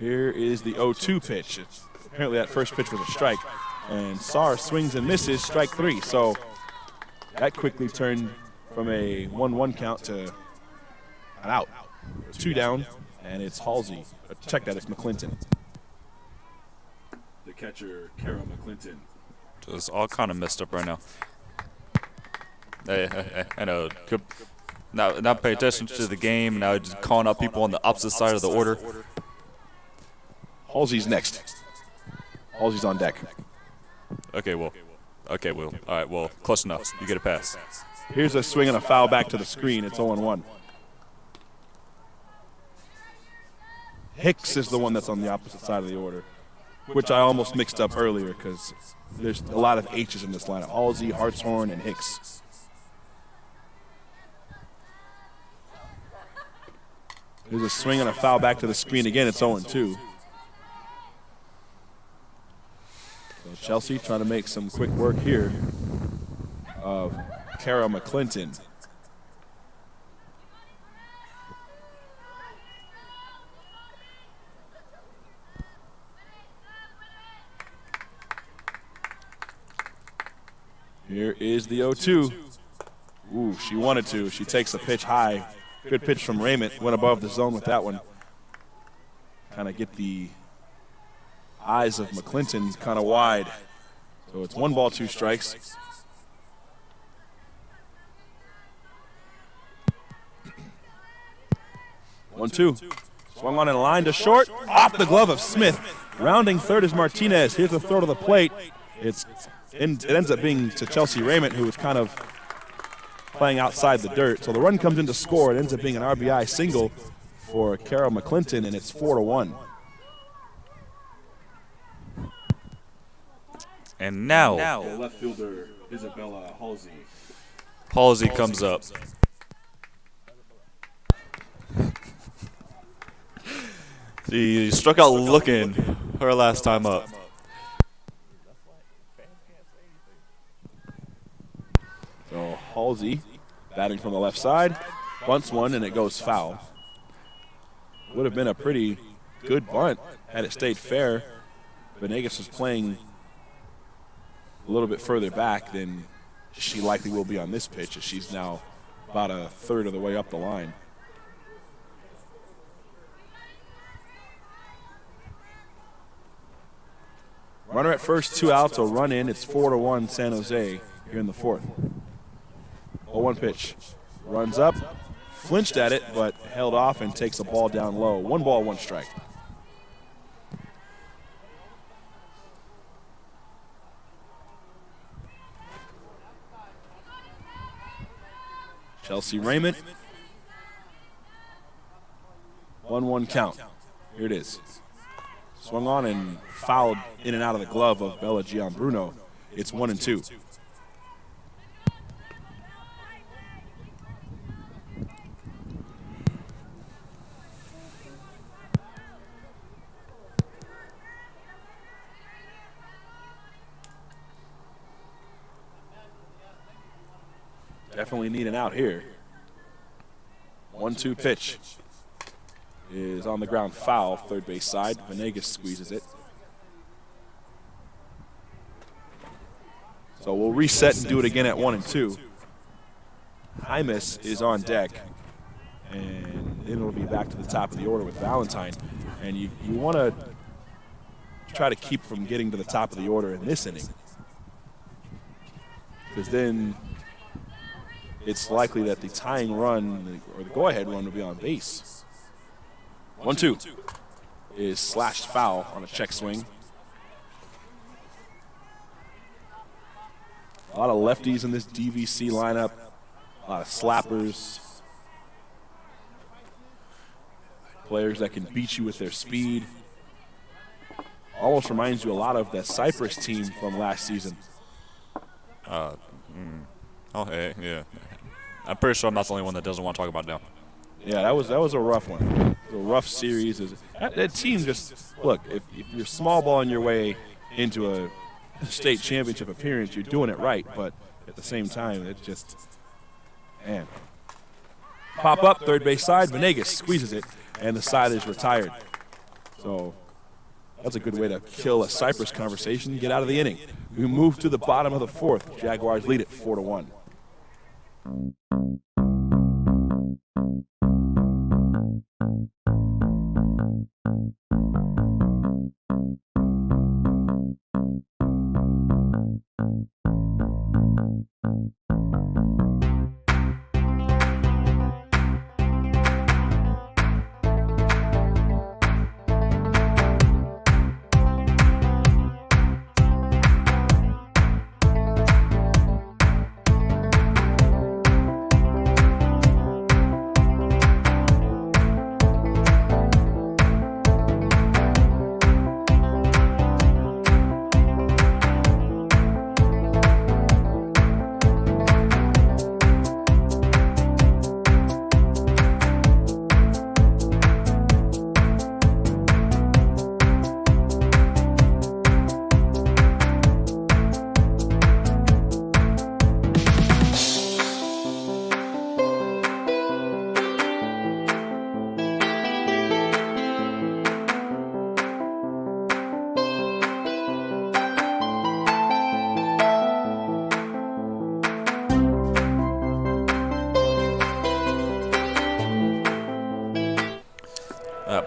Here is the 0-2 pitch. Apparently that first pitch was a strike. And Saar swings and misses, strike 3. So that quickly turned from a 1-1 count to an out. 2 down, and it's Halsey. Check that, it's McClinton. The catcher, Kara McClinton. It's all kind of messed up right now. I know. Not paying attention to the game. Now just calling out people on the opposite side of the order. Halsey's next. Halsey's on deck. Okay, Will. All right, well, close enough. You get a pass. Here's a swing and a foul back to the screen. It's 0-1. Hicks is the one that's on the opposite side of the order, which I almost mixed up earlier because there's a lot of H's in this lineup. Halsey, Hartshorn, and Hicks. There's a swing and a foul back to the screen again. It's 0-2. So Chelsea trying to make some quick work here of Kara McClinton. Here is the 0-2. Ooh, she wanted to. She takes the pitch high. Good pitch from Raymond. Went above the zone with that one. Kind of get the eyes of McClinton kind of wide. So it's 1 ball, 2 strikes. One, 2. Swung on and line to short. Off the glove of Smith. Rounding third is Martinez. Here's the throw to the plate. It ends up being to Chelsea Raymond, who was kind of playing outside the dirt. So the run comes in to score. It ends up being an RBI single for Carol McClinton, and it's 4-1. And now, The left fielder, Isabella Halsey. Halsey comes up. She struck out looking her last time up. So Halsey batting from the left side, bunts one, and it goes foul. Would have been a pretty good bunt had it stayed fair. Venegas was playing a little bit further back than she likely will be on this pitch, as she's now about a third of the way up the line. Runner at first, 2 outs, a run in. It's 4-1 San Jose here in the fourth. 0-1 pitch. Runs up, flinched at it, but held off and takes a ball down low. 1 ball, 1 strike. Chelsea Raymond. 1-1 count. Here it is. Swung on and fouled in and out of the glove of Bella Gianbruno. It's 1-2. Definitely need an out here. 1-2 pitch is on the ground, foul, third base side. Venegas squeezes it. So we'll reset and do it again at 1-2. Hymas is on deck, and then it'll be back to the top of the order with Valentine. And you want to try to keep from getting to the top of the order in this inning, because then it's likely that the tying run or the go-ahead run will be on base. 1-2 is slashed foul on a check swing. A lot of lefties in this DVC lineup, a lot of slappers, players that can beat you with their speed. Almost reminds you a lot of that Cypress team from last season. Okay, yeah. I'm pretty sure I'm not the only one that doesn't want to talk about it now. Yeah, that was a rough one. A rough series. That team just, look, if you're small balling your way into a state championship appearance, you're doing it right. But at the same time, it's just, man. Pop up, third base side. Venegas squeezes it, and the side is retired. So that's a good way to kill a Cypress conversation and get out of the inning. We move to the bottom of the fourth. Jaguars lead it 4-1.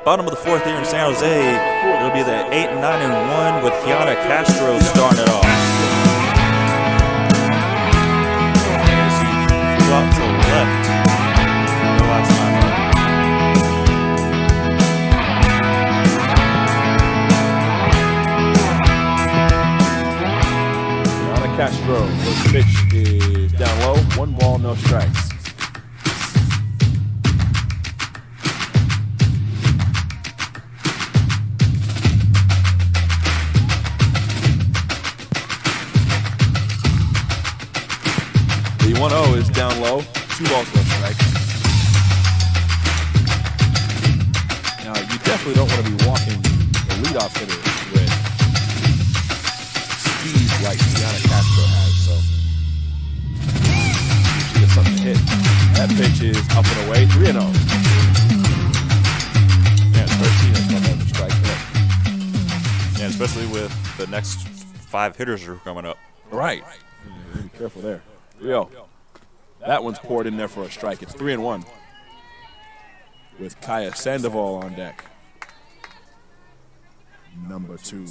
Bottom of the fourth here in San Jose, it'll be the 8-9-1 with Kiana Castro starting it off. As he flew out to the left the last time Kiana Castro, first pitch is down low. 1 ball, no strikes. is down low. 2 balls, 1 strike. Now, you definitely don't want to be walking the leadoff hitter with speed like Gianna Castro has, so get something to hit. That pitch is up and away, 3-0. Yeah, 13 is one over strike there. Yeah, especially with the next 5 hitters who are coming up. Right. Be careful there. 3-0. That one's poured in there for a strike. It's 3-1 with Kaya Sandoval on deck. Number 2.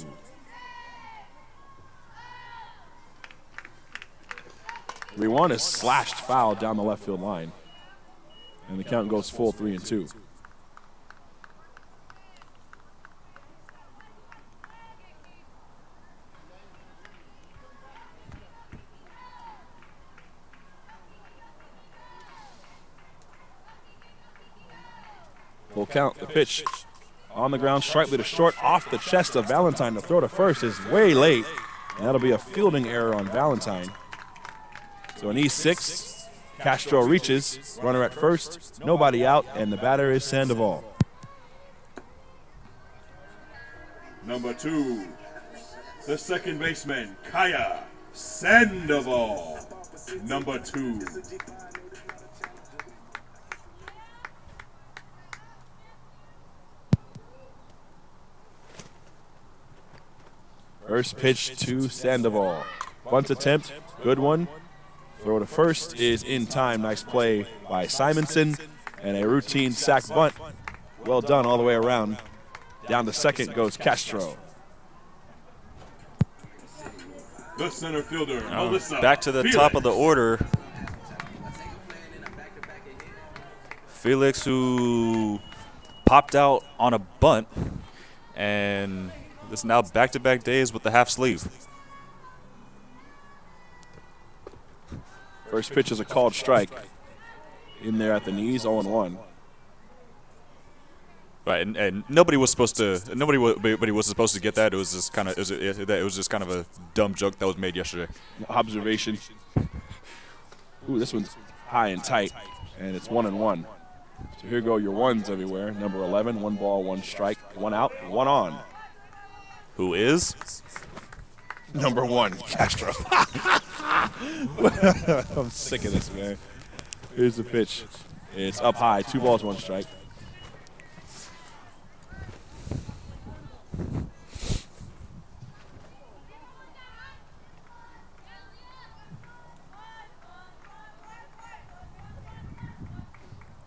The 3-1 is slashed foul down the left field line. And the count goes full 3-2. Full count. The pitch on the ground, sharply to short, off the chest of Valentine. The throw to first is way late, and that'll be a fielding error on Valentine. So an E6, Castro reaches, runner at first, nobody out, and the batter is Sandoval. Number 2, the second baseman, Kaya Sandoval. Number 2. First pitch to Sandoval. Bunt attempt, good one. Throw to first is in time. Nice play by Simonson. And a routine sac bunt. Well done all the way around. Down to second goes Castro. The center fielder, Melissa. Back to the top of the order. Felix, who popped out on a bunt, and this is now back-to-back days with the half sleeve. First pitch is a called strike. In there at the knees, 0-1. Right, and nobody was supposed to. Nobody was supposed to get that. It was just kind of. It was just kind of a dumb joke that was made yesterday. Observation. Ooh, this one's high and tight, and it's 1-1. So here go your ones everywhere. Number 11, 1 ball, 1 strike, 1 out, 1 on. Who is? Number 1, Castro. I'm sick of this, man. Here's the pitch. It's up high, 2 balls, 1 strike.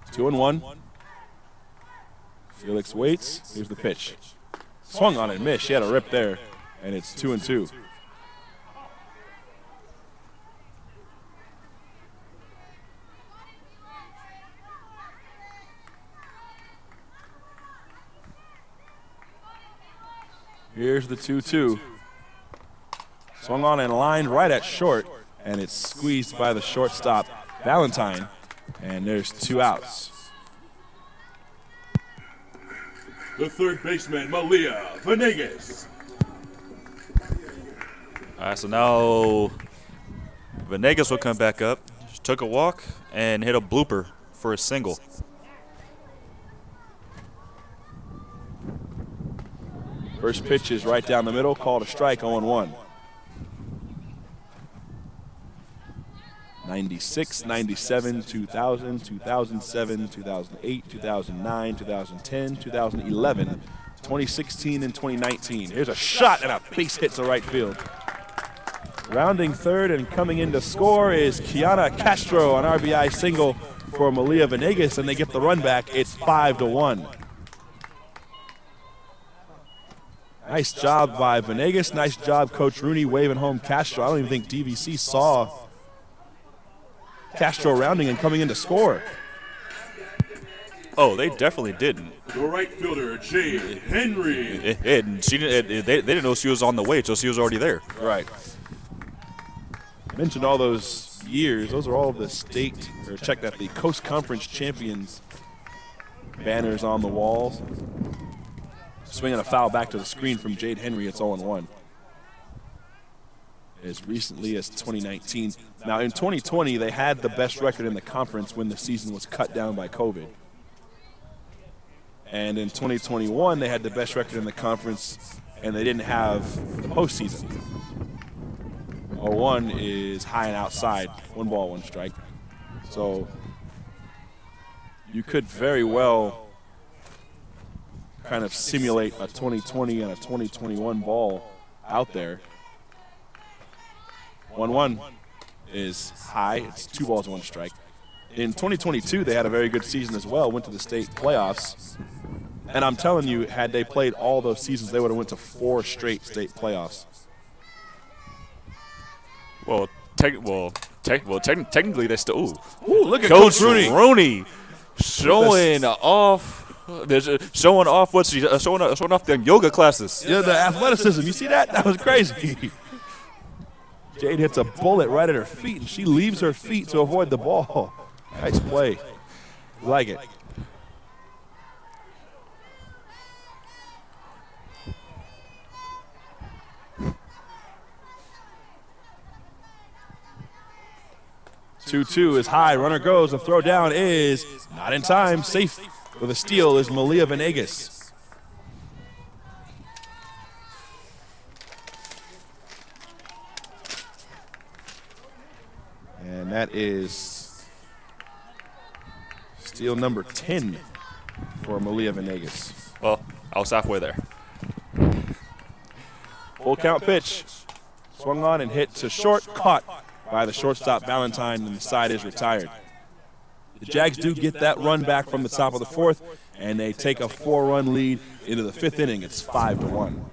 It's 2-1. Felix waits. Here's the pitch. Swung on it, missed. She had a rip there, and it's 2-2. Here's the 2-2. Swung on and lined right at short, and it's squeezed by the shortstop, Valentine, and there's 2 outs. The third baseman, Malia Venegas. All right, so now Venegas will come back up. Just took a walk and hit a blooper for a single. First pitch is right down the middle, called a strike, 0-1. 96, 97, 2000, 2007, 2008, 2009, 2010, 2011, 2016, and 2019. Here's a shot and a base hit to right field. Rounding third and coming in to score is Kiana Castro, an RBI single for Malia Venegas, and they get the run back. It's 5-1. Nice job by Venegas. Nice job, Coach Rooney, waving home Castro. I don't even think DVC saw Castro rounding and coming in to score. Oh, they definitely didn't. The right fielder, Jade Henry. They didn't know she was on the way until she was already there. Right. Mentioned all those years. Those are all the state, or check that, the Coast Conference champions banners on the walls. Swinging a foul back to the screen from Jade Henry. It's 0-1. as recently as 2019. Now, in 2020, they had the best record in the conference when the season was cut down by COVID. And in 2021, they had the best record in the conference, and they didn't have the postseason. 0-1 is high and outside, 1 ball, 1 strike. So you could very well kind of simulate a 2020 and a 2021 ball out there. 1-1 is high. It's 2 balls, 1 strike. In 2022, they had a very good season as well, went to the state playoffs. And I'm telling you, had they played all those seasons, they would have went to 4 straight state playoffs. Well, technically, they still. Ooh, look at Coach Rooney. Rooney showing off. Showing off what's showing off them yoga classes. Yeah, the athleticism. You see that? That was crazy. Jade hits a bullet right at her feet, and she leaves her feet to avoid the ball. Nice play. Like it. Two is high. Runner goes. The throw down is not in time. Safe with a steal is Malia Venegas. And that is steal number 10 for Malia Venegas. Well, I was halfway there. Full count pitch. Swung on and hit to short. Caught by the shortstop Valentine, and the side is retired. The Jags do get that run back from the top of the 4th, and they take a 4-run lead into the 5th inning. It's 5-1.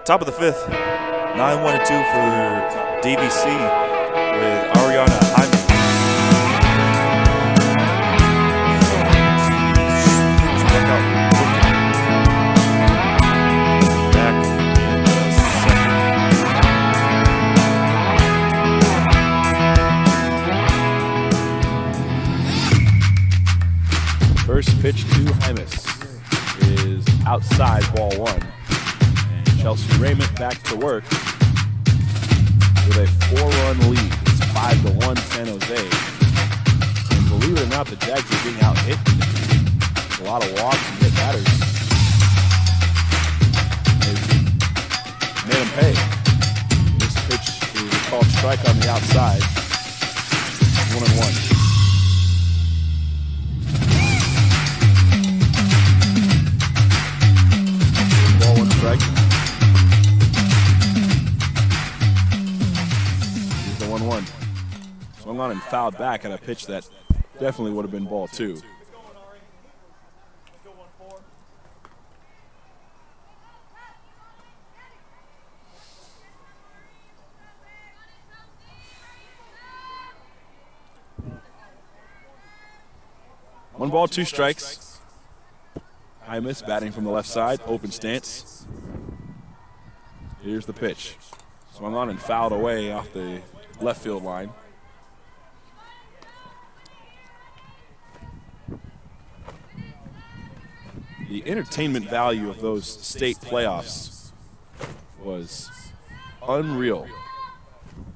Top of the 5th, 9-1-2 for DVC with Ariana Hyman. Back in the 2nd. First pitch to Hymas is outside, ball 1. Chelsea Raymond back to work with a 4-run lead. It's 5-1 San Jose. And believe it or not, the Jags are being out hit. There's a lot of walks and hit batters. They've made them pay. This pitch is called strike on the outside. 1-1. Ball 1 strike. 1-1. Swung on and fouled back at a pitch that definitely would have been ball 2. One ball, 2 strikes. Hymas batting from the left side, open stance. Here's the pitch. Swung on and fouled away off the left field line. The entertainment value of those state playoffs was unreal.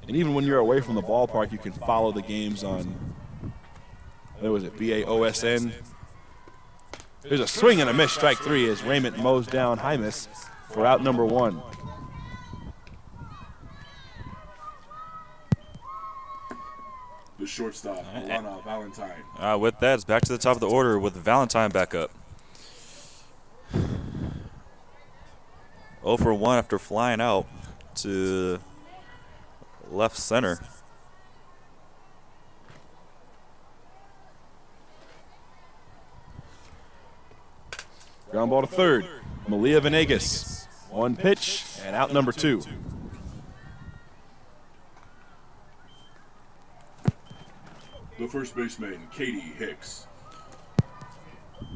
And even when you're away from the ballpark, you can follow the games on, what was it, BAOSN. There's a swing and a miss, strike 3, as Raymond mows down Hymas for out number 1. The shortstop, Alana Valentine. With that, it's back to the top of the order with Valentine back up. 0 for 1 after flying out to left center. Ground ball to third. Malia Venegas. 1 pitch and out number 2. The first baseman, Katie Hicks. All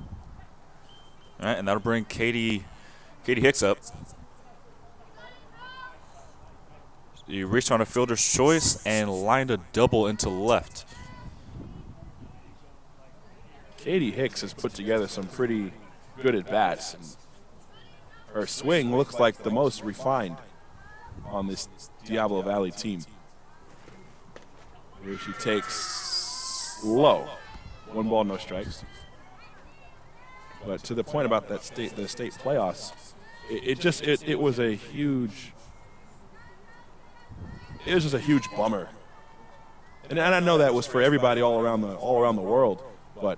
right, and that'll bring Katie Hicks up. He reached on a fielder's choice and lined a double into left. Katie Hicks has put together some pretty good at-bats. Her swing looks like the most refined on this Diablo Valley team. Here she takes low. 1 ball, no strikes. But to the point about the state playoffs, it was a huge. It was just a huge bummer. And I know that was for everybody all around the world, but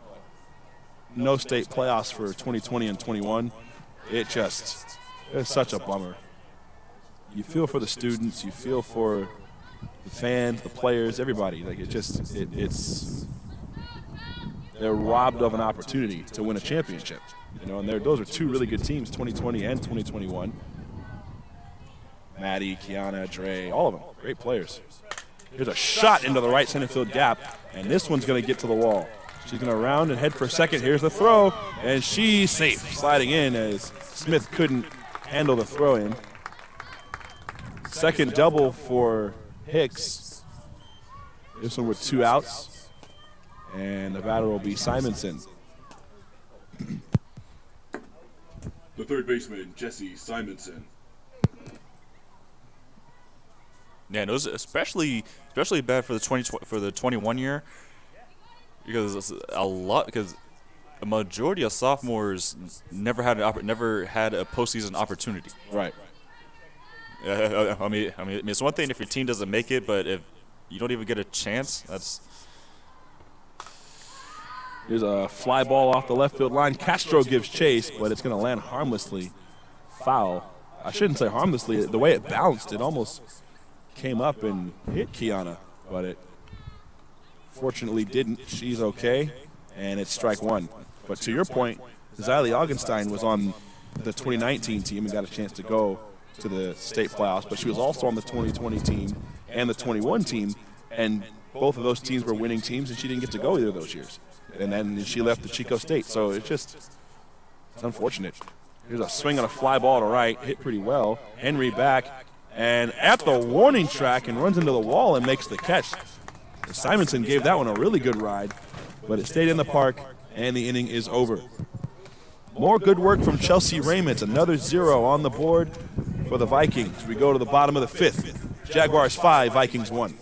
no state playoffs for 2020 and 21. It's such a bummer. You feel for the students, you feel for the fans, the players, everybody. Like they're robbed of an opportunity to win a championship. And those are 2 really good teams, 2020 and 2021. Maddie, Kiana, Dre, all of them, great players. Here's a shot into the right center field gap, and this one's going to get to the wall. She's going to round and head for second. Here's the throw, and she's safe, sliding in as Smith couldn't handle the throw in. Second double for Hicks. This one with 2 outs, and the batter will be Simonson. The third baseman, Jesse Simonson. Yeah, and it was especially bad for the 21 year, because a majority of sophomores never had a postseason opportunity. Right. I mean, it's one thing if your team doesn't make it, but if you don't even get a chance, that's. Here's a fly ball off the left field line. Castro gives chase, but it's going to land harmlessly. Foul. I shouldn't say harmlessly. The way it bounced, it almost came up and hit Kiana, but it fortunately didn't. She's okay, and it's strike 1. But to your point, Xylee Augenstein was on the 2019 team and got a chance to go to the state playoffs, but she was also on the 2020 team and the 21 team, and both of those teams were winning teams, and she didn't get to go either of those years. And then she left the Chico State, so it's unfortunate. Here's a swing on a fly ball to right, hit pretty well. Henry back, and at the warning track, and runs into the wall and makes the catch. Simonson gave that one a really good ride, but it stayed in the park, and the inning is over. More good work from Chelsea Raymond. Another 0 on the board for the Vikings. We go to the bottom of the 5th. Jaguars 5, Vikings 1.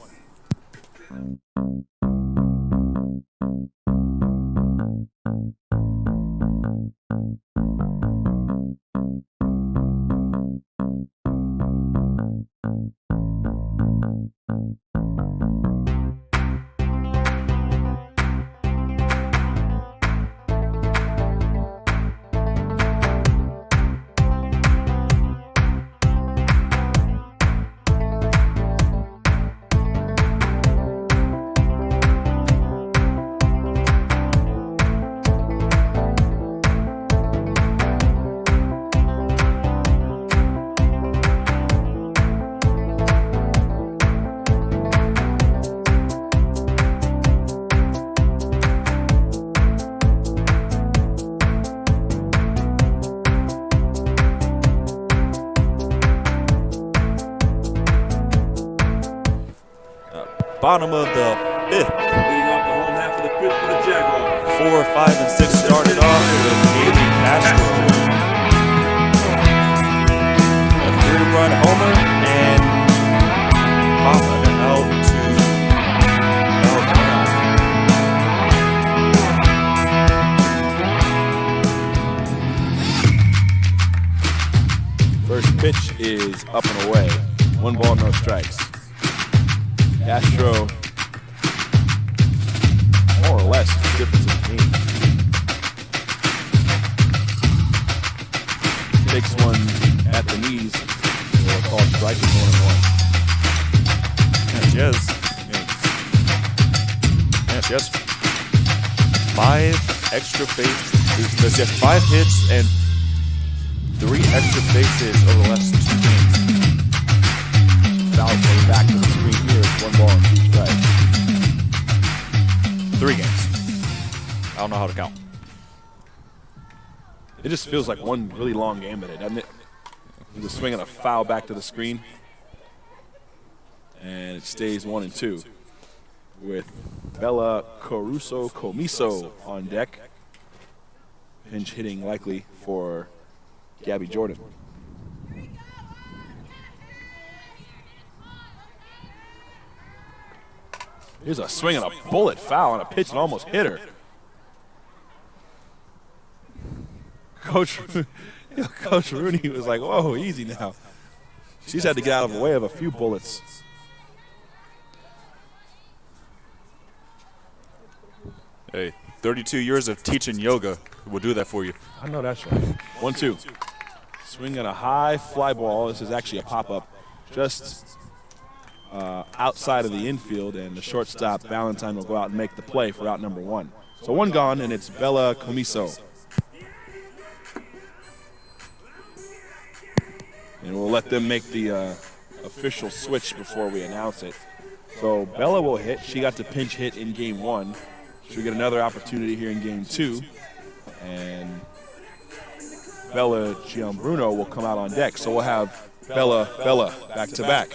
Bottom of the 5th. Leading off the home half of the 5th for the Jaguars. 4, 5, and 6 started off with Haley Castro. A 3-run homer and Pitch is up and away. 1 ball, no strikes. Castro, more or less, the difference in the game. Takes one at the knees. We'll call it strike and 1-1. Yeah, she has 5 extra bases. She has 5 hits and 3 extra bases over the last 2 games. Foul play back to the screen here. It's 1 ball and 2 strikes. 3 games. I don't know how to count. It just feels like one really long game today, doesn't it? He's swinging a foul back to the screen. And it stays 1-2 with Bella Caruso Comiso on deck. Pinch hitting likely for Gabby Jordan. Here's a swing and a bullet foul on a pitch and almost hit her. Coach Rooney was like, whoa, easy now. She's had to get out of the way of a few bullets. Hey, 32 years of teaching yoga will do that for you. I know that's right. 1-2. Swing at a high fly ball. This is actually a pop-up just outside of the infield, and the shortstop, Valentine, will go out and make the play for out number 1. So 1 gone, and it's Bella Comiso. And we'll let them make the official switch before we announce it. So Bella will hit. She got the pinch hit in game 1. She'll get another opportunity here in game 2. And Bella Gianbruno will come out on deck. So we'll have Bella back to back.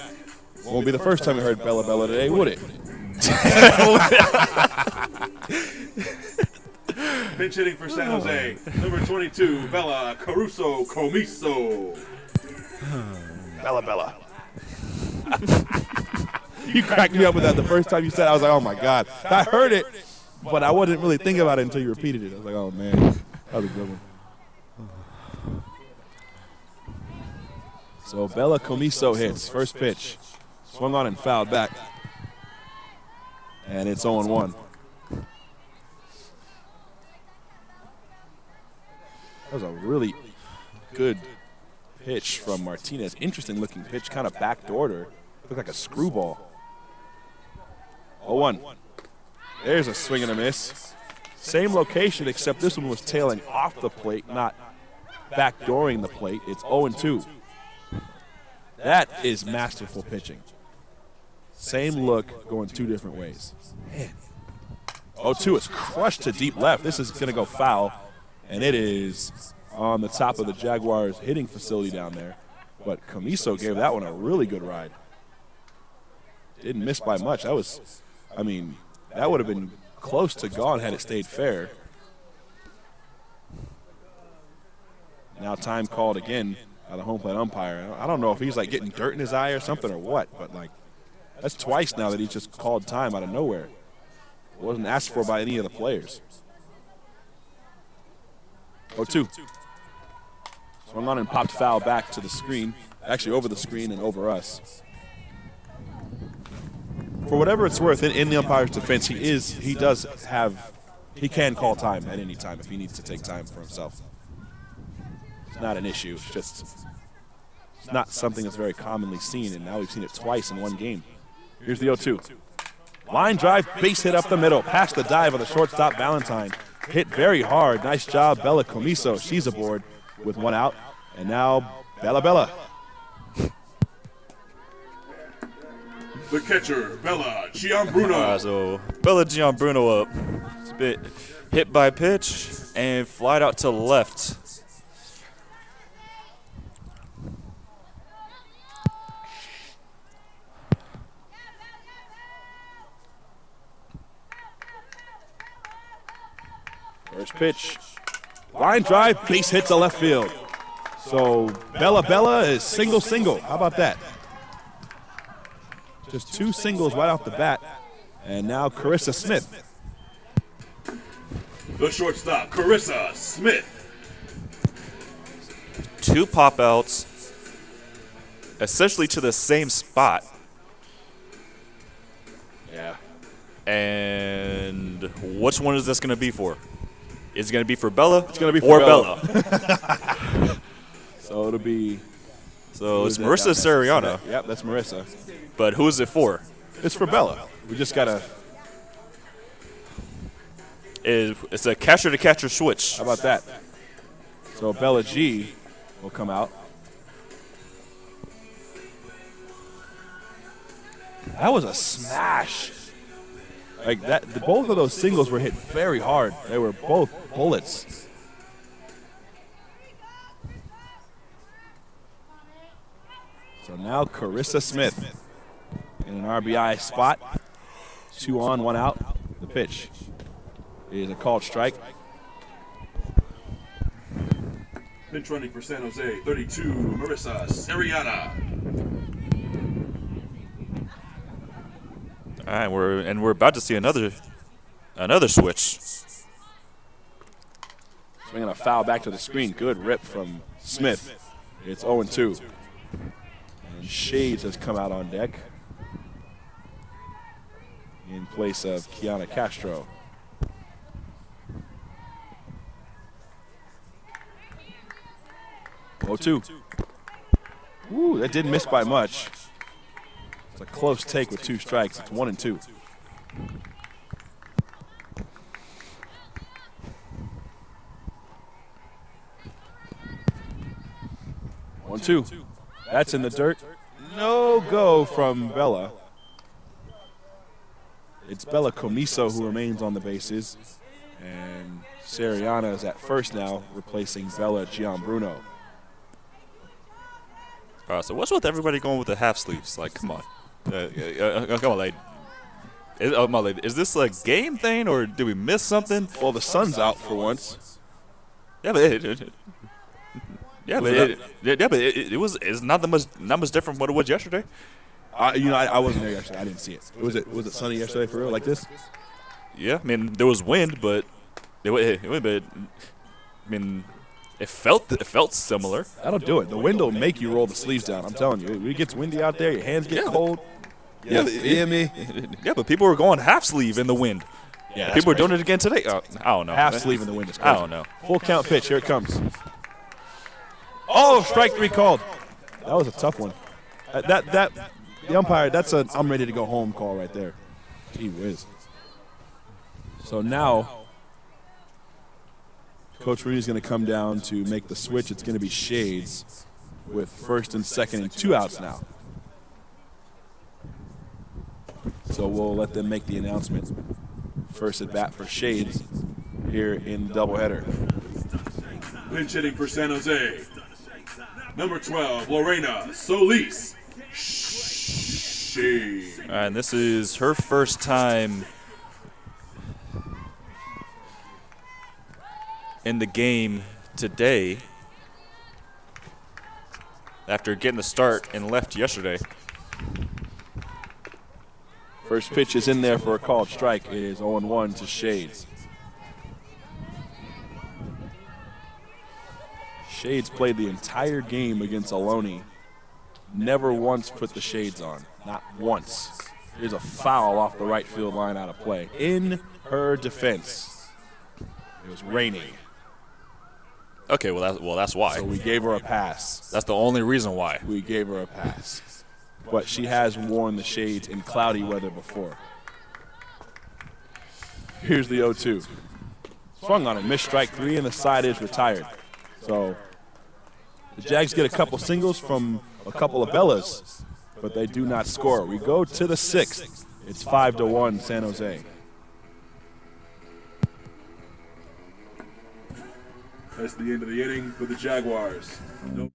Won't be the first time we heard Bella today, would it? Pinch hitting for San Jose, number 22, Bella Caruso Comiso. Bella. You cracked me up with that the first time you said it. I was like, oh my God. I heard it, but I wasn't really thinking about it until you repeated it. I was like, oh man, that was a good one. So Bella Comiso hits, first pitch. Swung on and fouled back. And it's 0-1. That was a really good pitch from Martinez. Interesting looking pitch, kind of backdoored her. Looked like a screwball. 0-1. There's a swing and a miss. Same location, except this one was tailing off the plate, not backdooring the plate. It's 0-2. That is masterful pitching. Same look, going 2 different ways. Man. 0-2 is crushed to deep left. This is going to go foul, and it is on the top of the Jaguars hitting facility down there. But Comiso gave that one a really good ride. Didn't miss by much. That was, I mean, that would have been close to gone had it stayed fair. Now time called again by the home plate umpire. I don't know if he's like getting dirt in his eye or something or what, but like that's twice now that he's just called time out of nowhere. It wasn't asked for by any of the players. 0-2. Swung on and popped foul back to the screen, actually over the screen and over us. For whatever it's worth, in the umpire's defense, he can call time at any time if he needs to take time for himself. It's not an issue. It's just it's not something that's very commonly seen, and now we've seen it twice in one game. Here's the 0-2. Line drive, base hit up the middle, past the dive of the shortstop Valentine. Hit very hard. Nice job, Bella Comiso. She's aboard with 1 out. And now Bella. The catcher, Bella Gianbruno. So Bella Gianbruno up. It's a bit hit by pitch and flied out to left. First pitch. Line drive, base hit to left field. So Bella is single. How about that? Just 2 singles right off the bat. And now Carissa Smith. The shortstop, Carissa Smith. 2 pop outs essentially to the same spot. Yeah. And which one is this going to be for? Is it going to be for Bella? It's going to be for or Bella. So it'll be. it's Marissa Sariana. Yep, that's Marissa. But who is it for? It's for Bella. We just got to. It's a catcher-to-catcher switch. How about that? So Bella G will come out. That was a smash. Like that, both of those singles were hit very hard. They were both bullets. So now Carissa Smith in an RBI spot. 2 on, 1 out. The pitch is a called strike. Pinch running for San Jose, 32, Marissa Sariana. All right, we're about to see another switch. Swinging a foul back to the screen. Good rip from Smith. It's 0-2. And Shades has come out on deck in place of Kiana Castro. Oh, 2. Ooh, that didn't miss by much. It's a close take with 2 strikes. It's 1-2. One, 2. That's in the dirt. No go from Bella. It's Bella Comiso who remains on the bases. And Sariana is at first now, replacing Bella Gianbruno. All right, so what's with everybody going with the half sleeves? Like, come on. Come on, like. Is this a game thing, or did we miss something? Well, the sun's out for once. Yeah, but it's not much different from what it was yesterday. I wasn't there yesterday. I didn't see it. Was it sunny yesterday for real, like this? Yeah, I mean there was wind, but it felt similar. That'll do it. The wind will make you roll the sleeves down. I'm telling you, it gets windy out there. Your hands get cold. Yeah, feel me? Yeah, but people were going half sleeve in the wind. Yeah, people are doing it again today. I don't know. Half sleeve in the wind is crazy. I don't know. Full count pitch. Here it comes. Oh, strike 3 called. That was a tough one. The umpire. That's a I'm ready to go home call right there. Gee whiz. So now, Coach Reed is going to come down to make the switch. It's going to be Shades with first and second and 2 outs now. So we'll let them make the announcement. First at bat for Shades here in the doubleheader. Pinch hitting for San Jose, number 12, Lorena Solis. And this is her first time in the game today after getting the start and left yesterday. First pitch is in there for a called strike. It is 0-1 to Shades. Shades played the entire game against Aloni. Never once put the shades on. Not once. Here's a foul off the right field line out of play. In her defense, it was raining. Okay, well that's why. So we gave her a pass. That's the only reason why. We gave her a pass. But she has worn the shades in cloudy weather before. Here's the 0-2. Swung on it, missed strike 3, and the side is retired. So the Jags get a couple singles from a couple of Bellas, but they do not score. We go to the 6th. It's 5-1 San Jose. That's the end of the inning for the Jaguars. No.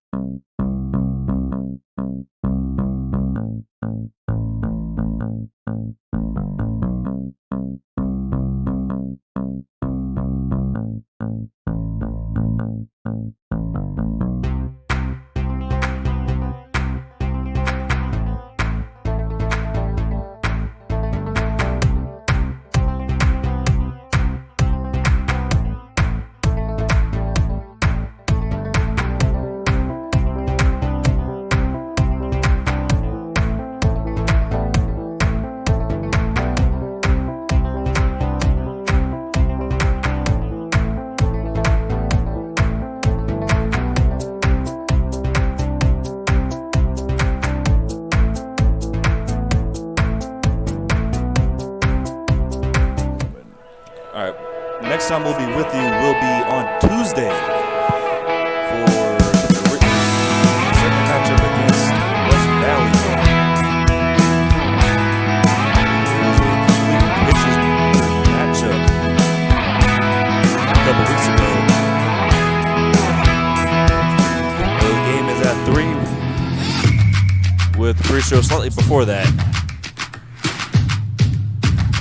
time we'll be with you will be on Tuesday for the second matchup against West Valley. It was a complete pitches matchup a couple weeks ago. The game is at 3 with the pre-show slightly before that.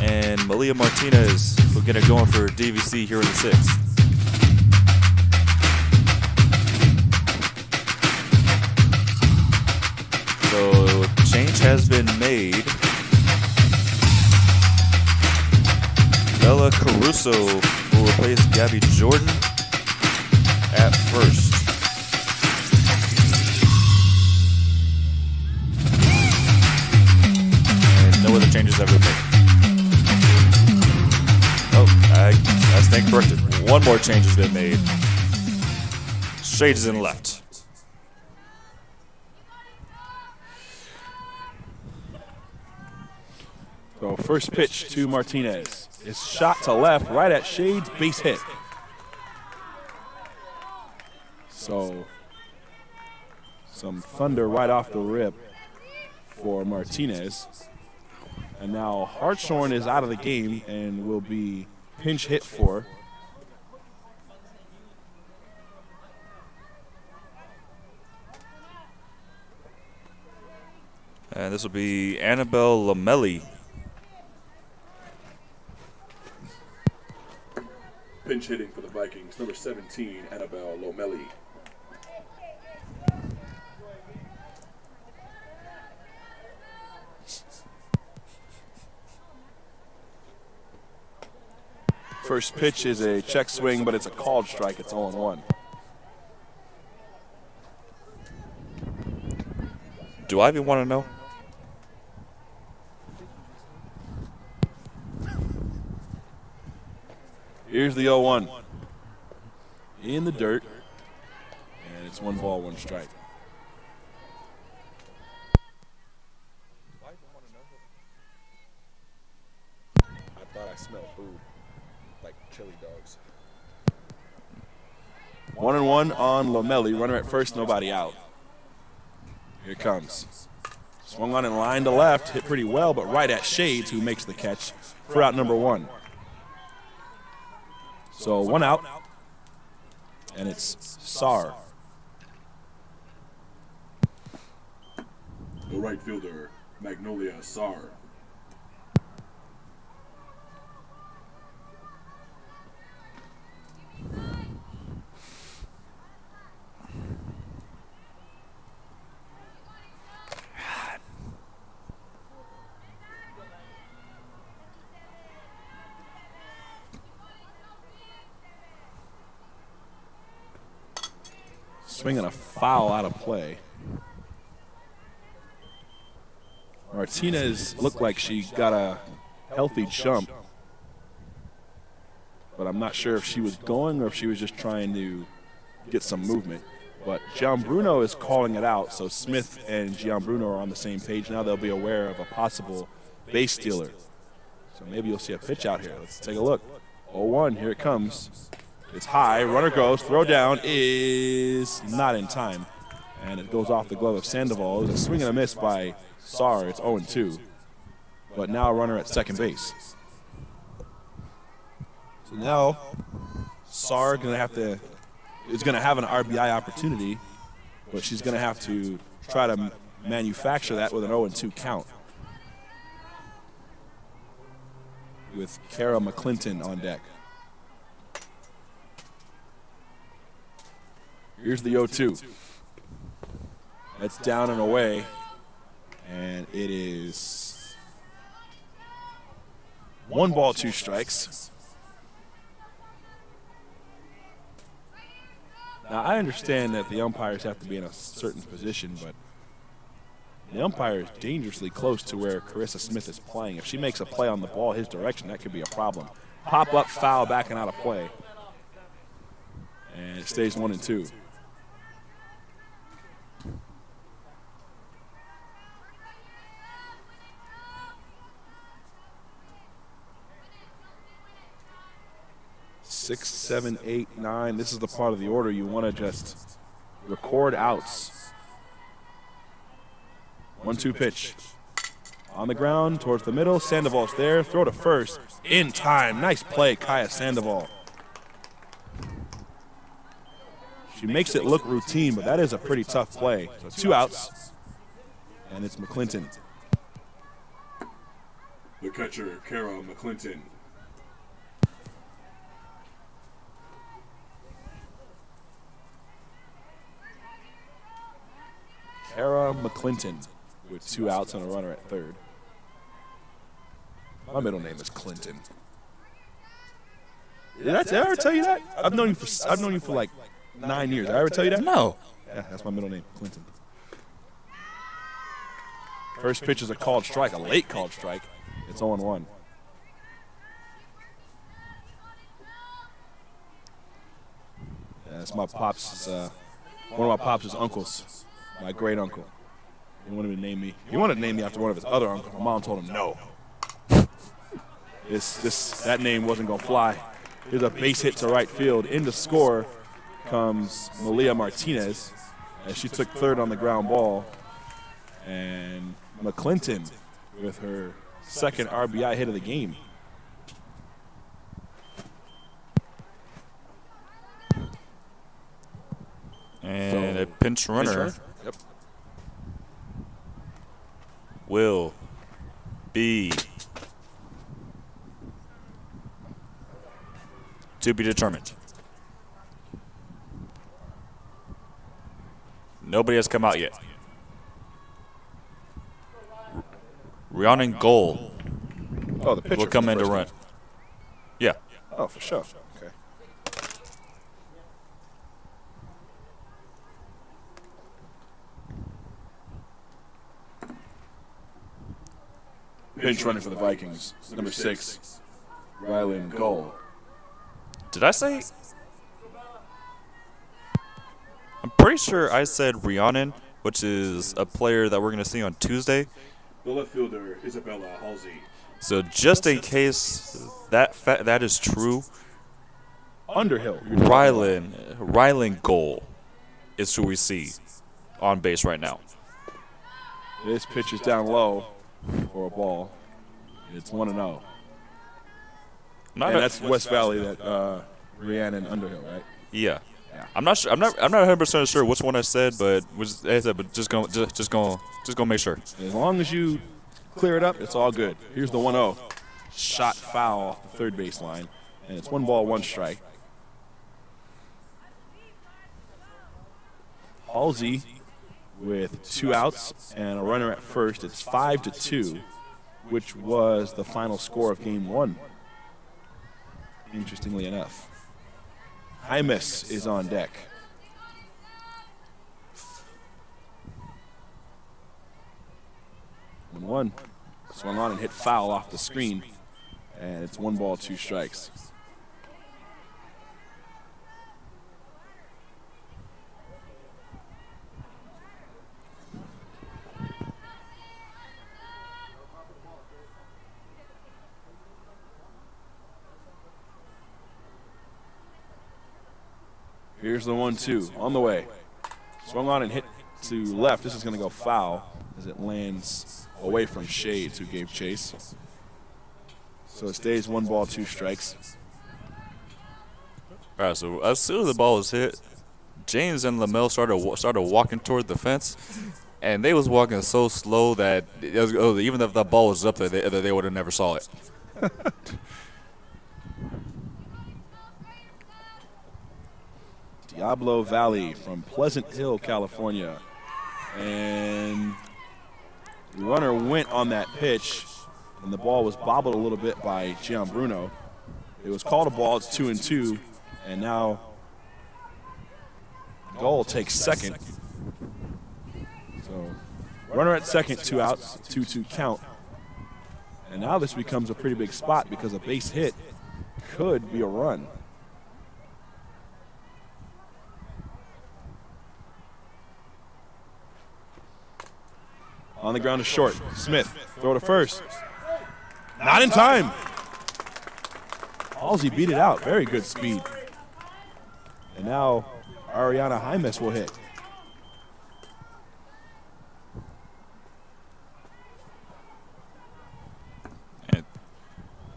And Malia Martinez will get it going for DVC here in the 6th. So change has been made. Bella Caruso will replace Gabby Jordan at first. And no other changes have been made. I stand corrected. One more change has been made. Shades is in left. So first pitch to Martinez is shot to left, right at Shades, base hit. So some thunder right off the rip for Martinez. And now Hartshorn is out of the game and will be pinch hit for. And this will be Annabelle Lamelli. Pinch hitting for the Vikings, number 17, Annabelle Lomelli. First pitch is a check swing, but it's a called strike. It's 0-1. Do I even want to know? Here's the 0-1. In the dirt. And it's 1 ball, 1 strike. I thought I smelled food. Like chili dogs. 1-1 on Lomelli. Runner at first, nobody out. Here it comes. Swung on in line to left, hit pretty well, but right at Shades, who makes the catch for out number 1. So 1 out, and it's Sar. The right fielder, Magnolia Sar. Swinging a foul out of play. Martinez looked like she got a healthy jump, but I'm not sure if she was going or if she was just trying to get some movement. But Gianbruno is calling it out, so Smith and Gianbruno are on the same page. Now they'll be aware of a possible base stealer. So maybe you'll see a pitch out here. Let's take a look. 0-1, here it comes. It's high, runner goes, throw down is not in time. And it goes off the glove of Sandoval. It was a swing and a miss by Sar. It's 0-2. But now a runner at second base. So now Sar is going to have an RBI opportunity, but she's going to have to try to manufacture that with an 0-2 count. With Kara McClinton on deck. Here's the 0-2. That's down and away, and it is 1 ball, 2 strikes. Now, I understand that the umpires have to be in a certain position, but the umpire is dangerously close to where Carissa Smith is playing. If she makes a play on the ball his direction, that could be a problem. Pop up, foul, backing out of play. And it stays 1-2. 6, 7, 8, 9. This is the part of the order you want to just record outs. 1-2 pitch. On the ground, towards the middle. Sandoval's there. Throw to first. In time. Nice play, Kaya Sandoval. She makes it look routine, but that is a pretty tough play. So 2 outs, and it's McClinton. The catcher, Kara McClinton. Kara McClinton with 2 outs and a runner at third. My middle name is Clinton. Did I ever tell you that? I've known you for like 9 years. Did I ever tell you that? No. Yeah, that's my middle name, Clinton. First pitch is a called strike, a late called strike. It's 0-1. Yeah, that's my pops. One of my pops' uncles, my great uncle. He wanted to name me. He wanted to name me after one of his other uncles. My mom told him no. That name wasn't gonna fly. There's a base hit to right field. In to score comes Malia Martinez, as she took third on the ground ball. And McClinton with her second RBI hit of the game. And a pinch runner Yep. will be to be determined. Nobody has come out yet. Rhiannon Goal Oh, the pitcher will come in to first run. pitch. Yeah. Oh, for sure. Okay. Pinch running for the Vikings, number 6, Rylan Gull. Did I say? I'm pretty sure I said Rhiannon, which is a player that we're going to see on Tuesday. The left fielder, Isabella Halsey. So just in case that is true, Underhill. Rylan Goal is who we see on base right now. This pitch is down low for a ball. It's 1-0. And that's West Valley, that Rhiannon Underhill, right? Yeah. I'm not sure. I'm not 100% sure which one I said, but just gonna make sure. As long as you clear it up, it's all good. Here's the 1-0. Shot foul off the third baseline, and it's 1 ball, 1 strike. Halsey with 2 outs and a runner at first. It's 5-2, which was the final score of Game 1. Interestingly enough. Hymus is on deck. One swung on and hit foul off the screen, and it's 1 ball, 2 strikes. Here's the 1-2 on the way. Swung on and hit to left. This is going to go foul as it lands away from Shades, who gave chase. So it stays 1 ball, 2 strikes. All right. So as soon as the ball was hit, James and LaMelo started walking toward the fence, and they was walking so slow that even if the ball was up there, they would have never saw it. Diablo Valley from Pleasant Hill, California. And the runner went on that pitch, and the ball was bobbled a little bit by Gian Bruno. It was called a ball. It's 2-2, and now Goal takes second. So runner at second, 2 outs, 2-2 count. And now this becomes a pretty big spot because a base hit could be a run. On the ground is short. Smith, throw to first. Not in time. Ballsy beat it out. Very good speed. And now Ariana Jaimes will hit. And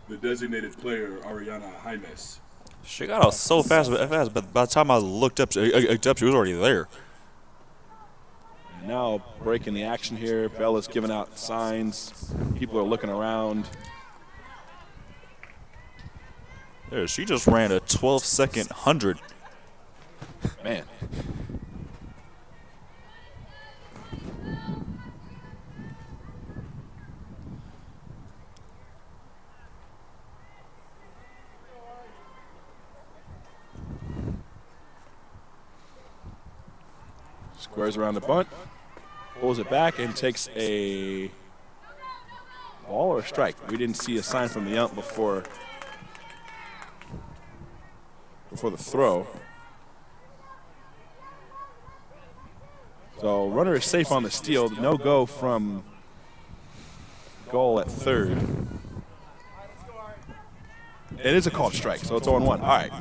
The designated player, Ariana Jaimes. she got out so fast, but by the time I looked up, she was already there. And now breaking the action here. Bella's giving out signs. People are looking around. There, she just ran a 12-second 100. Man. Squares around the bunt, pulls it back, and takes a ball or a strike. We didn't see a sign from the ump before the throw. So runner is safe on the steal. No go from goal at third. It is a called strike, so it's 0-1. All right.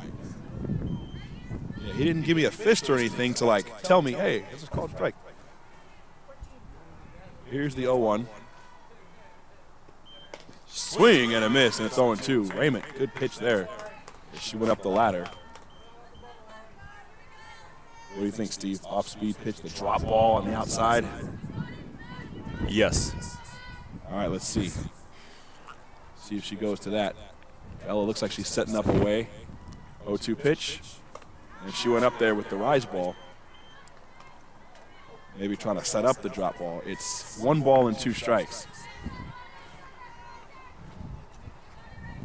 Yeah, he didn't give me a fist or anything to like tell me, hey, this is called strike. Here's the 0-1. Swing and a miss, and it's 0-2. Raymond, good pitch there. She went up the ladder. What do you think, Steve? Off-speed pitch, the drop ball on the outside. Yes. All right, let's see. See if she goes to that. Ella looks like she's setting up away. 0-2 pitch. And she went up there with the rise ball. Maybe trying to set up the drop ball. It's 1 ball and 2 strikes.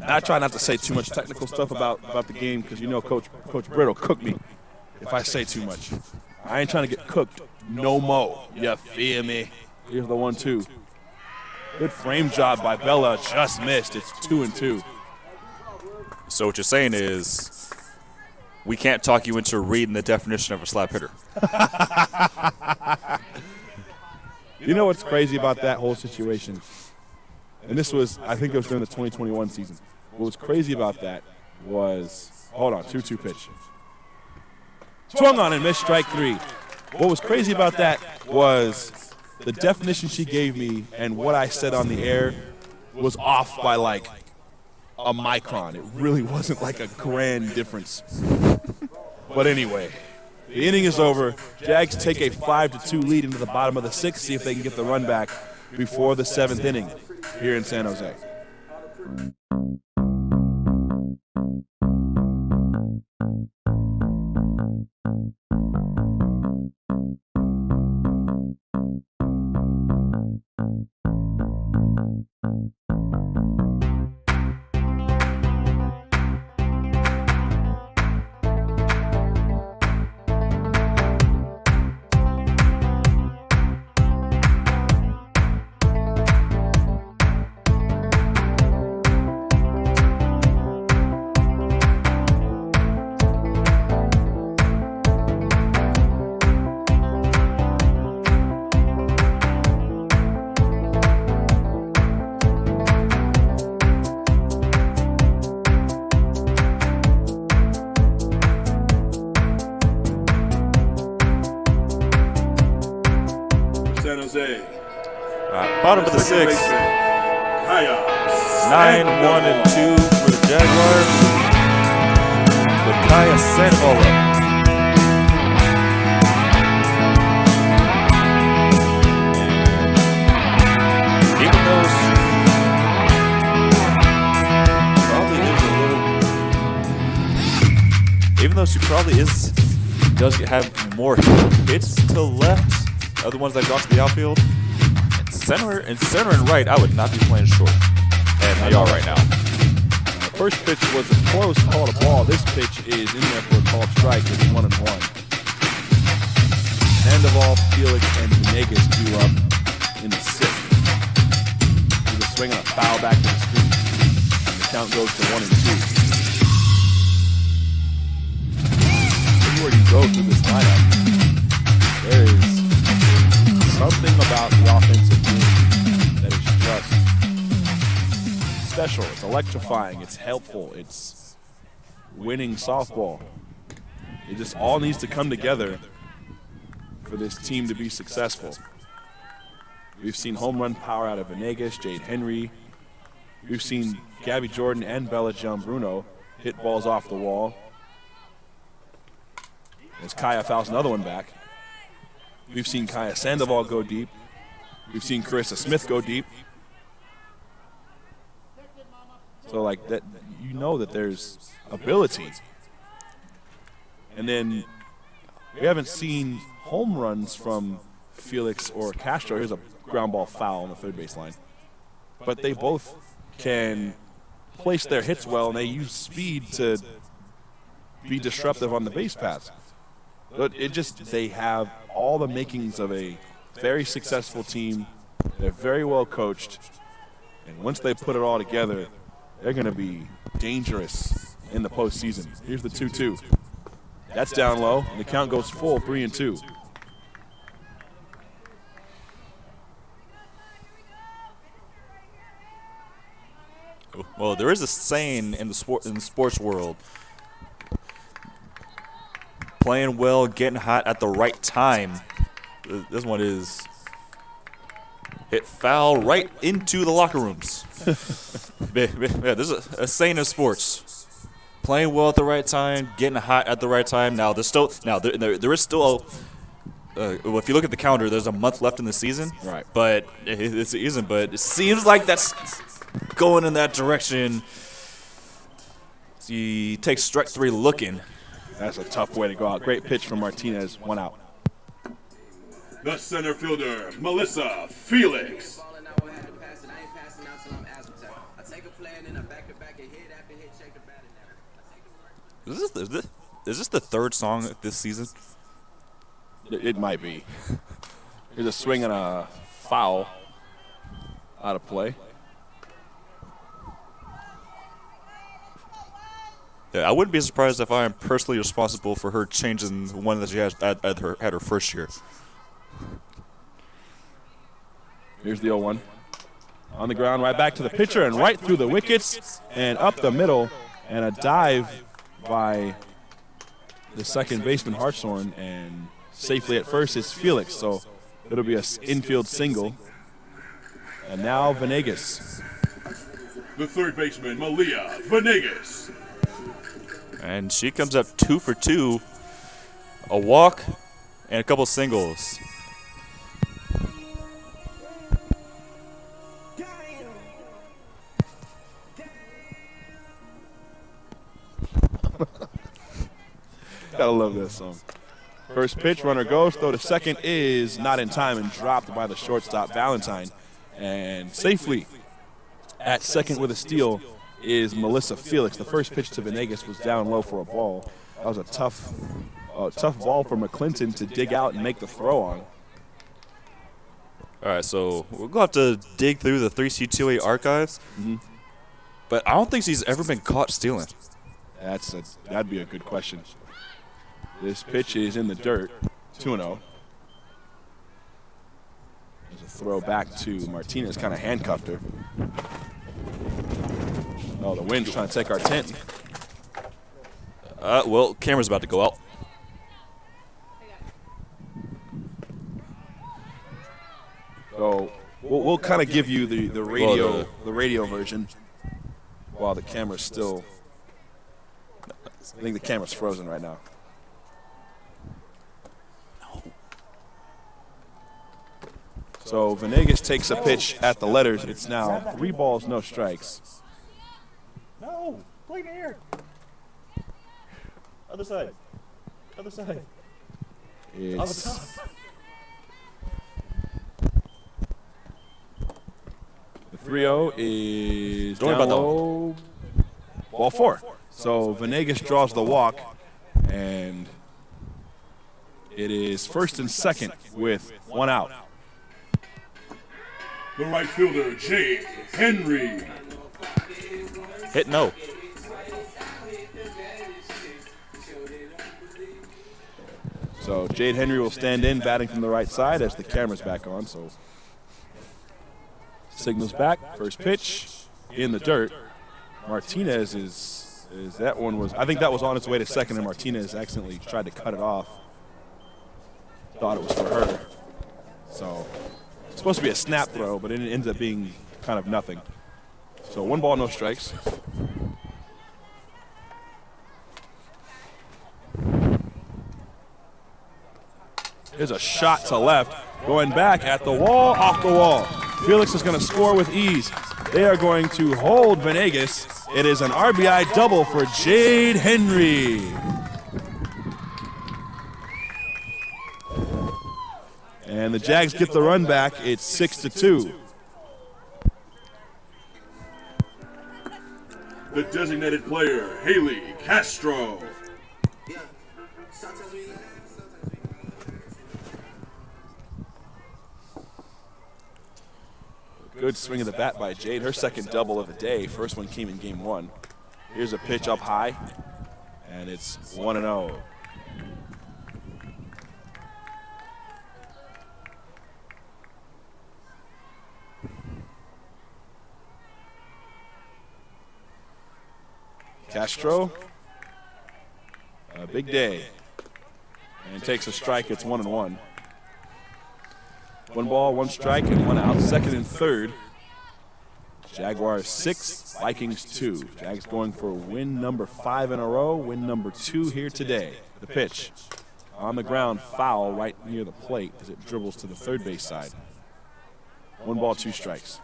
I try not to say too much technical stuff about the game because you know Coach Britt will cook me if I say too much. I ain't trying to get cooked no mo. You feel me? Here's the 1-2. Good frame job by Bella. Just missed. It's 2-2. So what you're saying is we can't talk you into reading the definition of a slap hitter. You know what's crazy about that whole situation? And this was, I think it was during the 2021 season. What was crazy about that was, hold on, 2-2 pitch. Swung on and missed, strike 3. What was crazy about that was the definition she gave me and what I said on the air was off by like a micron. It really wasn't like a grand difference. But anyway, the inning is over. Jags take a 5-2 lead into the bottom of the 6th, see if they can get the run back before the 7th inning here in San Jose. San Jose. Bottom of the 6th. 9-1-2 for the Jaguars. With Kaya Sandola. Even though she probably does have more hits to left, other ones that got to the outfield. Center and right, I would not be playing short. And they are right now. The first pitch was a close call to ball. This pitch is in there for a called strike. It's 1-1. Sandoval, Felix, and Venegas drew up in the 6th. He was swinging a foul back to the screen. And the count goes to 1-2. Where you go through this lineup, there is something about the offensive game that is just special. It's electrifying. It's helpful. It's winning softball. It just all needs to come together for this team to be successful. We've seen home run power out of Venegas, Jade Henry. We've seen Gabby Jordan and Bella Gianbruno hit balls off the wall. As Kaya fouls another one back. We've seen Kaya Sandoval go deep. We've seen Carissa Smith go deep. So like that, you know that there's ability. And then we haven't seen home runs from Felix or Castro. Here's a ground ball foul on the third base line. But they both can place their hits well, and they use speed to be disruptive on the base paths. But they have all the makings of a very successful team. They're very well coached. And once they put it all together, they're going to be dangerous in the postseason. Here's the 2-2. That's down low, and the count goes full, 3-2. Well, there is a saying in the sports world: playing well, getting hot at the right time. This one is hit foul right into the locker rooms. Yeah, there's a saying in sports: playing well at the right time, getting hot at the right time. Now, there is still well, if you look at the calendar, there's a month left in the season. Right. But it seems like that's going in that direction. He takes strike 3 looking. That's a tough way to go out. Great pitch from Martinez, 1 out. The center fielder, Melissa Felix. Ballin' out, had to pass it. I ain't passing out till I'm asthmatic. I take a play and then I back it back and hit after hit, check the batting average. Is this the third song this season? It might be. Here's a swing and a foul out of play. Yeah, I wouldn't be surprised if I am personally responsible for her changing the one that she had her first year. Here's the 0-1. On the ground, right back to the pitcher, and right through the wickets, and up the middle, and a dive by the second baseman, Hartshorn, and safely at first is Felix. So it'll be an infield single. And now Venegas. The third baseman, Malia Venegas. And she comes up 2 for 2, a walk and a couple singles. Gotta love that song. First pitch, runner goes, throw to second is not in time and dropped by the shortstop, Valentine. And safely at second with a steal is Melissa Felix. The first pitch to Venegas was down low for a ball. That was a tough ball for McClinton to dig out and make the throw on. All right, so we're going to have to dig through the 3C2A archives. Mm-hmm. But I don't think she's ever been caught stealing. That'd be a good question. This pitch is in the dirt, 2-0. There's a throw back to Martinez, kind of handcuffed her. Oh, the wind's trying to take our tent. Well, camera's about to go out. So we'll kind of give you the radio version while the camera's still. I think the camera's frozen right now. So Venegas takes a pitch at the letters. It's now 3 balls, no strikes. No, play here. Other side. Other side. It's top. the 3-0 is Don't worry down about that low. Ball 4. So Venegas draws the walk, and it is first and second with 1 out. The right fielder, Jade Henry. Hit no. So Jade Henry will stand in, batting from the right side as the camera's back on. So signals back. First pitch in the dirt. Martinez is is that one was, I think that was on its way to second, and Martinez accidentally tried to cut it off. Thought it was for her. So it's supposed to be a snap throw, but it ends up being kind of nothing. So 1 ball, no strikes. Here's a shot to left, going back at the wall, off the wall. Felix is going to score with ease. They are going to hold Venegas. It is an RBI double for Jade Henry. And the Jags get the run back. It's 6-2. The designated player, Haley Castro. Good swing of the bat by Jade. Her second double of the day. First one came in game 1. Here's a pitch up high, and it's 1-0. Castro, a big day, and takes a strike. It's 1-1. 1 ball, 1 strike, and 1 out. Second and third. Jaguars 6, Vikings 2. Jags going for win number 5 in a row, win number 2 here today. The pitch on the ground, foul right near the plate as it dribbles to the third base side. 1 ball, 2 strikes.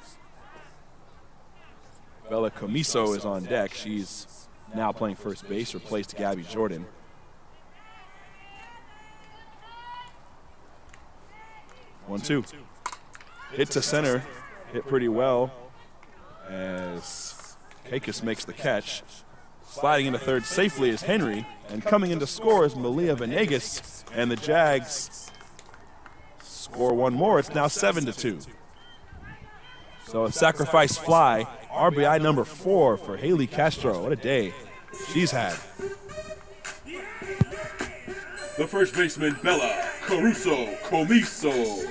Bella Comiso is on deck. She's now playing first base, replaced Gabby Jordan. 1-2. Hit to center, hit pretty well as Kakis makes the catch. Sliding into third safely is Henry, and coming in to score is Malia Venegas, and the Jags score 1 more. It's now 7-2. So a sacrifice fly, RBI number 4 for Haley Castro. What a day she's had. The first baseman, Bella Caruso Comiso.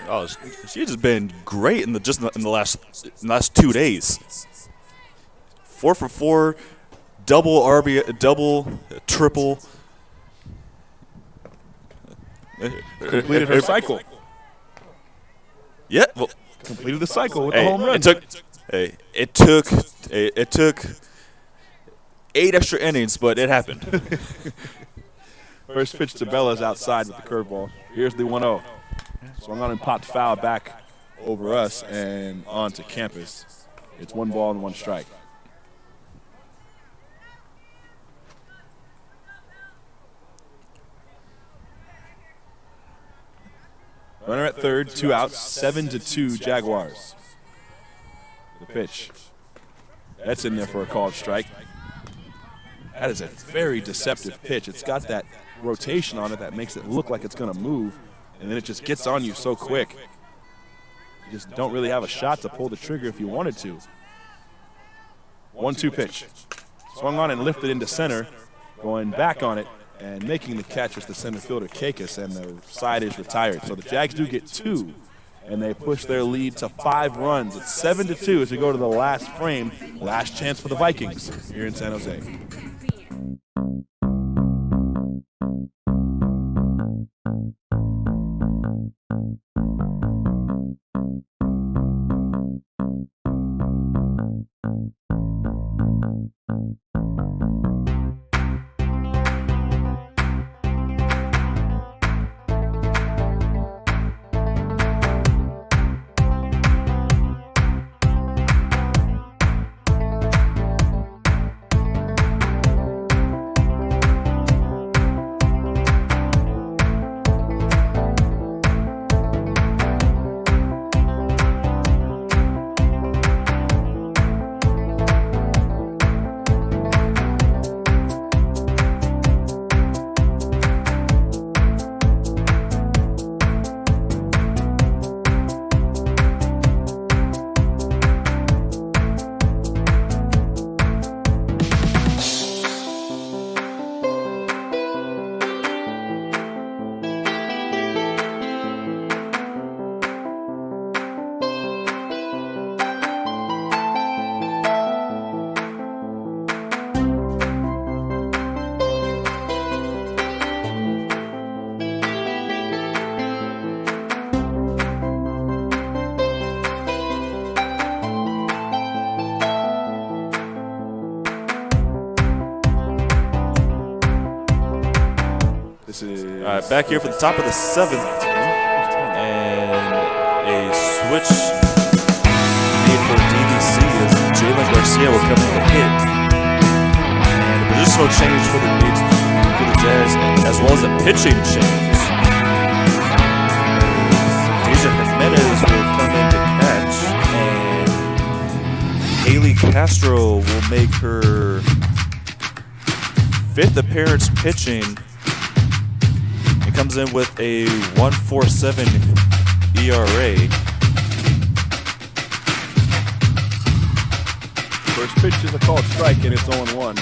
Oh, she's just been great in the last 2 days. 4 for 4, double RBI, double, triple. Completed her cycle. Yeah, well, Completed the cycle with the home run. It took 8 extra innings, but it happened. First pitch to Bella's outside with the curveball. Here's the 1-0. Swung on and popped foul back over us and onto campus. It's 1 ball and 1 strike. Runner at third, 2 outs, 7-2 Jaguars. The pitch. That's in there for a called strike. That is a very deceptive pitch. It's got that rotation on it that makes it look like it's going to move, and then it just gets on you so quick. You just don't really have a shot to pull the trigger if you wanted to. 1-2 pitch. Swung on and lifted into center, going back on it and making the catch with the center fielder Kakis, and the side is retired. So the Jags do get 2, and they push their lead to 5 runs. It's 7-2 as we go to the last frame. Last chance for the Vikings here in San Jose. This is All right, back here for the top of the 7th, and a switch made for DVC as Jalen Garcia will come in to hit, and a positional change for the Jazz, as well as a pitching change. Deja Jimenez will come in to catch, and Haley Castro will make her 5th appearance pitching. Comes in with a 1.47 ERA. first pitch is a called strike, and it's 0-1.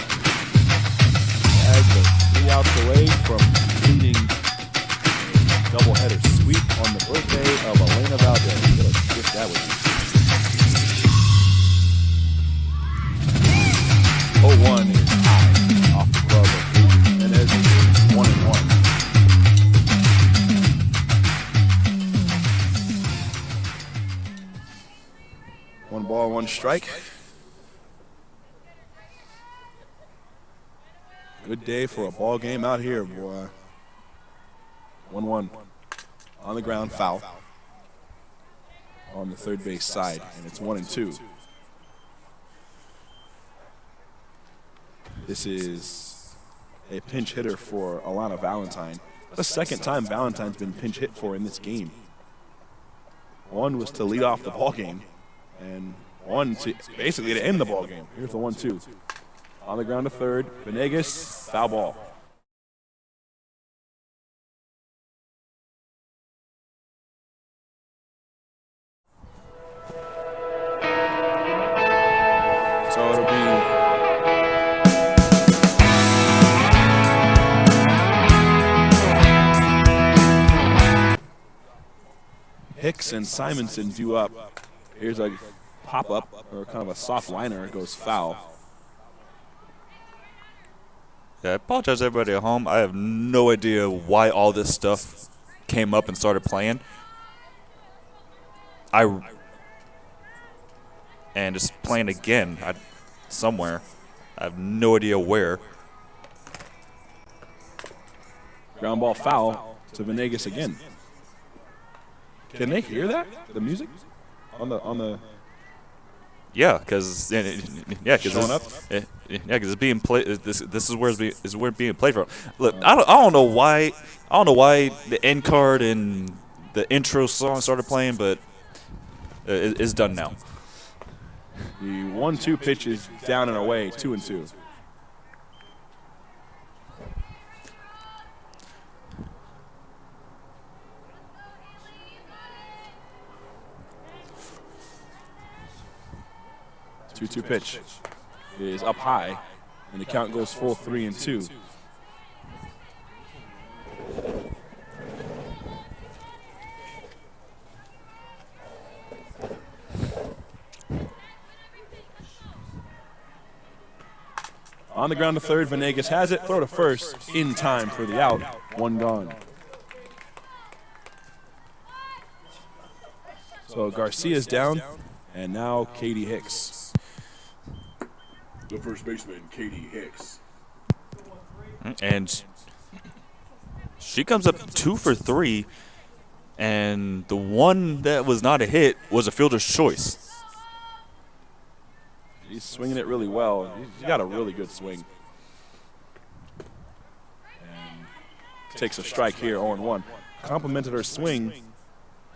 As the 3 outs away from completing doubleheader sweep on the birthday of Elena Valdez. What a gift that would be. 0-1 is high off the glove of Jimenez. 1-1. 1 ball, 1 strike. Good day for a ball game out here, boy. 1-1. On the ground, foul. On the third base side, and it's 1-2. This is a pinch hitter for Alana Valentine. The second time Valentine's been pinch hit for in this game. One was to lead off the ball game, and one to basically to end the ball game. Here's the 1-2. On the ground to third, Venegas, foul ball. So it'll be Hicks and Simonson due up. Here's a pop-up, or kind of a soft liner. It goes foul. Yeah, I apologize everybody at home. I have no idea why all this stuff came up and started playing. And it's playing again somewhere. I have no idea where. Ground ball foul to Venegas again. Can they hear that? The music on the. Yeah, because Showing up? it's being played. This is where it's being played from. Look, I don't know why the end card and the intro song started playing, but it's done now. The 1-2 pitch is down and away, 2-2. Two pitch is up high, and the count goes full 3-2. On the ground to third, Venegas has it. Throw to first in time for the out. 1 gone. So Garcia's down, and now Katie Hicks. The first baseman, Katie Hicks. And she comes up 2 for 3, and the one that was not a hit was a fielder's choice. He's swinging it really well. He's got a really good swing. And takes a strike here, 0-1. Complimented her swing,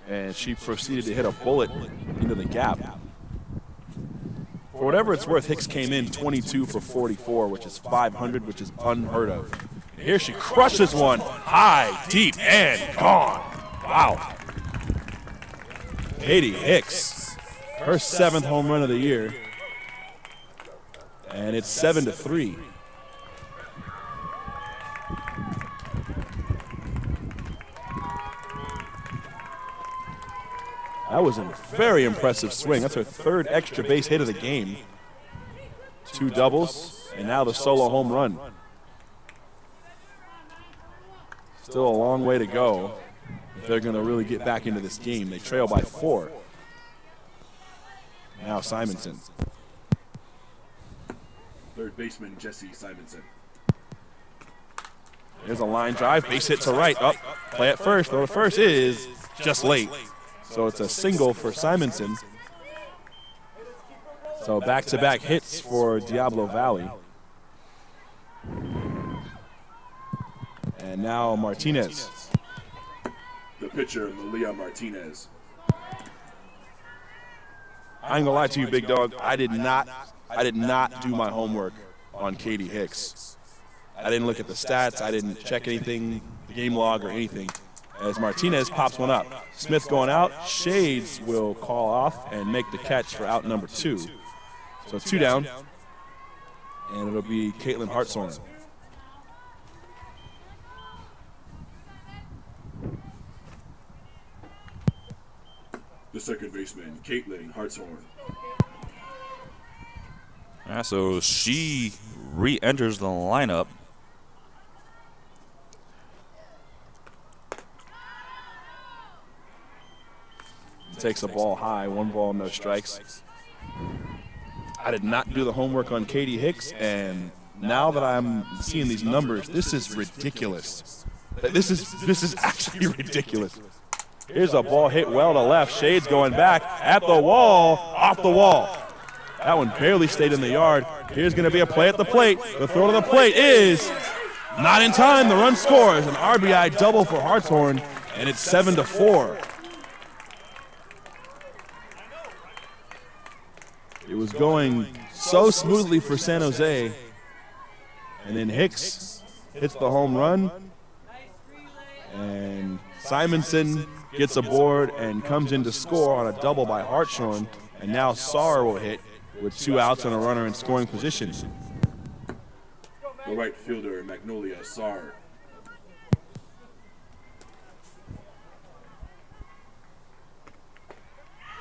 and she proceeded to hit a bullet into the gap. For whatever it's worth, Hicks came in 22 for 44, which is .500, which is unheard of. And here she crushes one high, deep, and gone. Wow. Katie Hicks, her 7th home run of the year. And it's 7-3. That was a very impressive swing. That's her 3rd extra base hit of the game. 2 doubles, and now the solo home run. Still a long way to go if they're going to really get back into this game. They trail by 4. Now Simonson. Third baseman, Jesse Simonson. There's a line drive, base hit to right. Up, play at first. Throw to first is just late. So it's a single for Simonson. So back-to-back hits for Diablo Valley. And now Martinez. The pitcher, Malia Martinez. I ain't gonna lie to you, big dog. I did not do my homework on Katie Hicks. I didn't look at the stats. I didn't check anything, the game log or anything. As Martinez pops one up. Smith going out. Shades will call off and make the catch for out number 2. So 2 down. And it'll be Caitlin Hartshorn. The second baseman, Caitlin Hartshorn. So she re-enters the lineup. Takes a ball high, 1 ball, no strikes. I did not do the homework on Katie Hicks, and now that I'm seeing these numbers, this is ridiculous. This is actually ridiculous. Here's a ball hit well to left. Shades going back at the wall, off the wall. That one barely stayed in the yard. Here's going to be a play at the plate. The throw to the plate is not in time. The run scores. An RBI double for Hartshorn, and it's 7-4. It was going so smoothly for San Jose, and then Hicks hits the home run, and Simonson gets aboard and comes in to score on a double by Hartshorn, and now Saar will hit with 2 outs and a runner in scoring position. The right fielder, Magnolia Saar.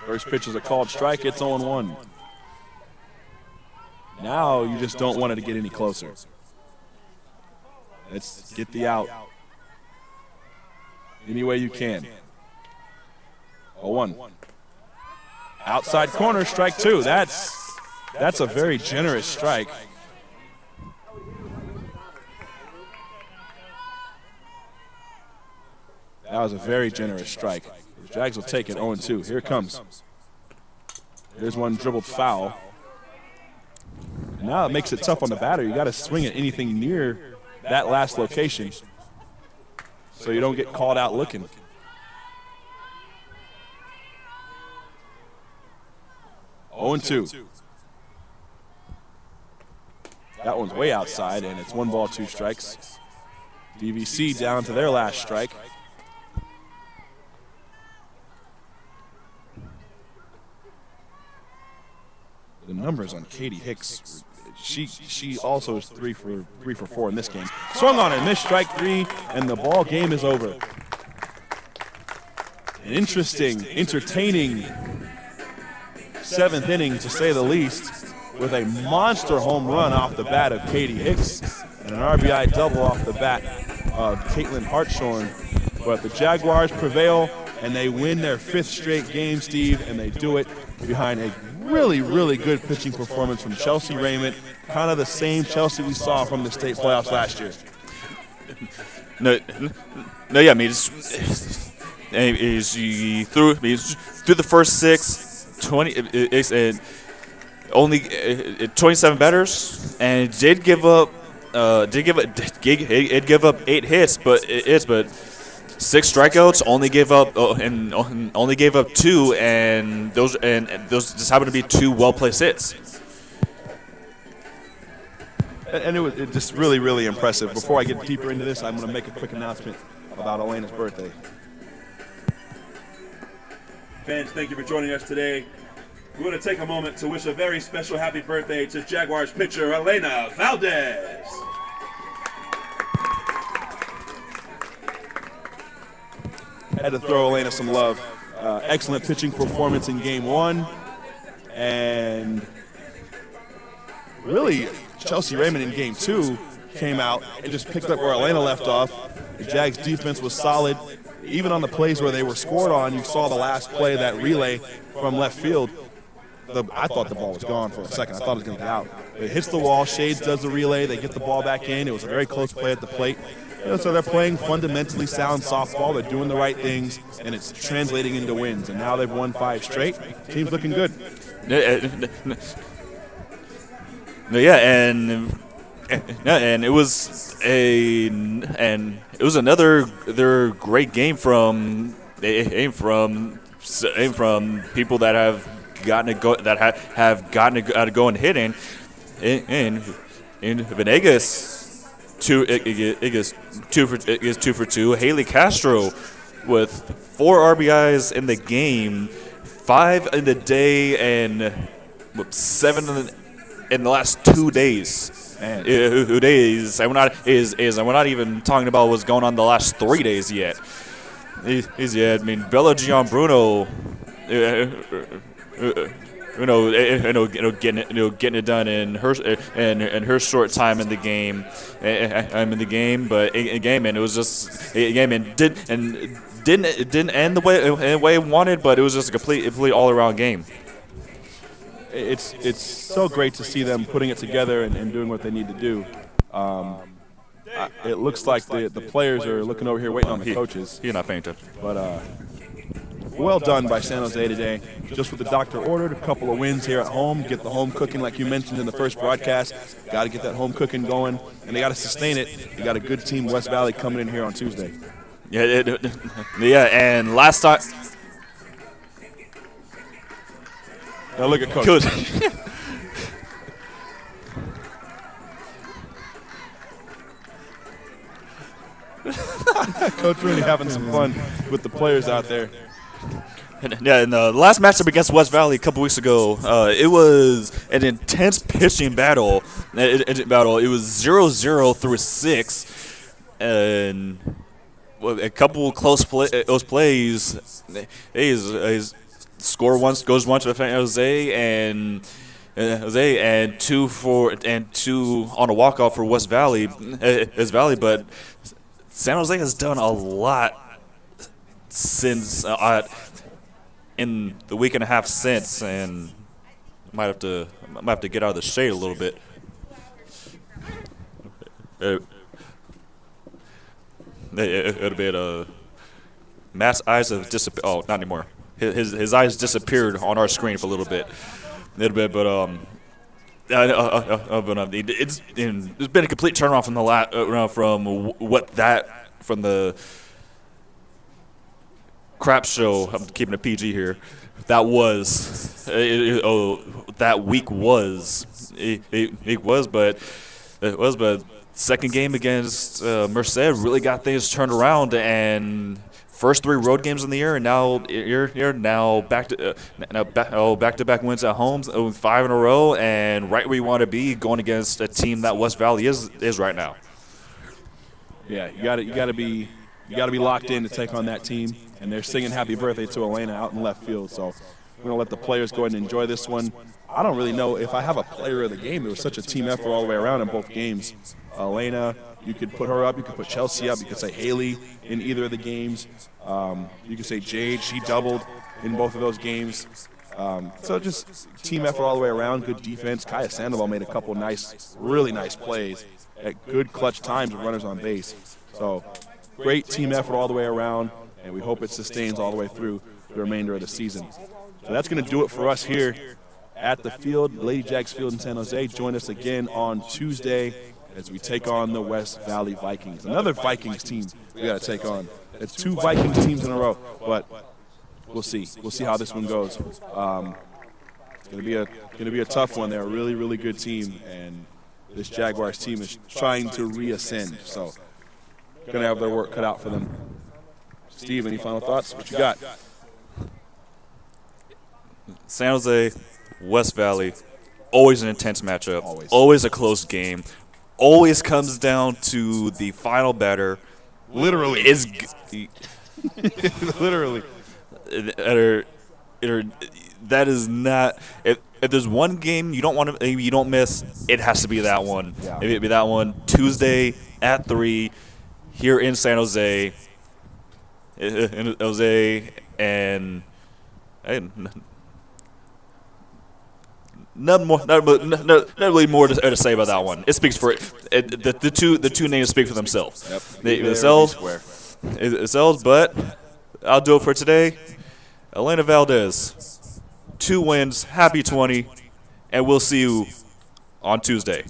First pitch is a called strike. It's 0-1. Now you just don't want it to get any closer. Let's get the out any way you can. 0-1. Outside corner, strike 2. That's a very generous strike. That was a very generous strike. The Jags will take it 0-2. Here it comes. Here's one dribbled foul. Now it makes it tough on the batter. You got to swing at anything near that last location so you don't get called out looking. Oh, 0-2. That one's way outside, and it's 1 ball, 2 strikes. DVC down to their last strike. The numbers on Katie Hicks, she also is 3 for 4 in this game. Swung on and missed strike 3, and the ball game is over. An interesting, entertaining 7th inning, to say the least, with a monster home run off the bat of Katie Hicks and an RBI double off the bat of Caitlin Hartshorn. But the Jaguars prevail, and they win their 5th straight game, Steve, and they do it behind a really, really good pitching performance from Chelsea Raymond, kind of the same Chelsea we saw from the state playoffs last year. Yeah, I mean, through the first 6, 20, only 27 batters, and did give up 8 hits, but 6 strikeouts, only gave up 2, and those just happen to be 2 well-placed hits. And it just really, really impressive. Before I get deeper into this, I'm going to make a quick announcement about Elena's birthday. Fans, thank you for joining us today. We want to take a moment to wish a very special happy birthday to Jaguars pitcher Elena Valdez. Had to throw Elena some love. Excellent pitching performance in game 1. And really, Chelsea Raymond in game 2 came out and just picked up where Elena left off. The Jags defense was solid. Even on the plays where they were scored on, you saw the last play, that relay from left field. I thought the ball was gone for a second. I thought it was going to get out. It hits the wall. Shades does the relay. They get the ball back in. It was a very close play at the plate. So they're playing fundamentally sound softball. They're doing the right things, and it's translating into wins. And now they've won 5 straight. Team's looking good. Yeah, and it was another great game from people that have gotten to go and hitting, and Venegas. Two for two. Haley Castro with 4 RBIs in the game, 5 in the day, and 7 in the last 2 days. Man. 2 days. And we're not even talking about what's going on the last 3 days yet. I mean, Bella Gianbruno. Getting it done in her short time in the game. I'm in the game, but and it was just a game and didn't end the way it wanted, but it was just a complete all around game. It's so great to see them putting it together and doing what they need to do. It looks like the players are looking over here waiting on the coaches. He's not paying attention. But well done by San Jose today. Just what the doctor ordered, a couple of wins here at home. Get the home cooking like you mentioned in the first broadcast. Got to get that home cooking going, and they got to sustain it. You got a good team, West Valley, coming in here on Tuesday. And last time. Now look at Coach. Coach really having some fun with the players out there. Yeah, in the last matchup against West Valley a couple weeks ago, it was an intense pitching battle. It was 0-0 through 6, and a couple close plays. Score once goes one to Jose and 2 on a walk off for West Valley. But San Jose has done a lot since in the week and a half since, and might have to get out of the shade a little bit. It'll be Matt's eyes have disappeared. Oh, not anymore. His eyes disappeared on our screen for a little bit, but it's been a complete turnaround from from the crap show. I'm keeping a PG here. That week was, but second game against Merced really got things turned around, and first 3 road games in the year, and now you're back to back-to-back wins at home, 5 in a row, and right where you want to be, going against a team that West Valley is right now. Yeah, you got to be locked in to take on that team, and they're singing "Happy Birthday" to Elena out in left field. So we're gonna let the players go ahead and enjoy this one. I don't really know if I have a player of the game. It was such a team effort all the way around in both games. Elena, you could put her up. You could put Chelsea up. You could say Haley in either of the games. You could say Jade. She doubled in both of those games. So just team effort all the way around. Good defense. Kaya Sandoval made a couple really nice plays at good clutch times with runners on base. So great team effort all the way around, and we hope it sustains all the way through the remainder of the season. So that's going to do it for us here at the field, LadyJag's field in San Jose. Join us again on Tuesday as we take on the West Valley Vikings. Another Vikings team we got to take on. It's 2 Vikings teams in a row, but we'll see. We'll see how this one goes. It's going to be a tough one. They're a really, really good team, and this Jaguars team is trying to reascend. So going to have their work cut out for them. Steve, any final thoughts? What you got? San Jose, West Valley, always an intense matchup. Always a close game. Always comes down to the final batter. Literally. Literally. That is not. If there's one game you don't miss, it has to be that one. Yeah. It'd be that one. Tuesday at 3 here in San Jose. Not really more to say about that one. It speaks for it. The two names speak for themselves. Yep. It sells. Square. It sells, but I'll do it for today. Elena Valdez, 2 wins, happy 20, and we'll see you on Tuesday.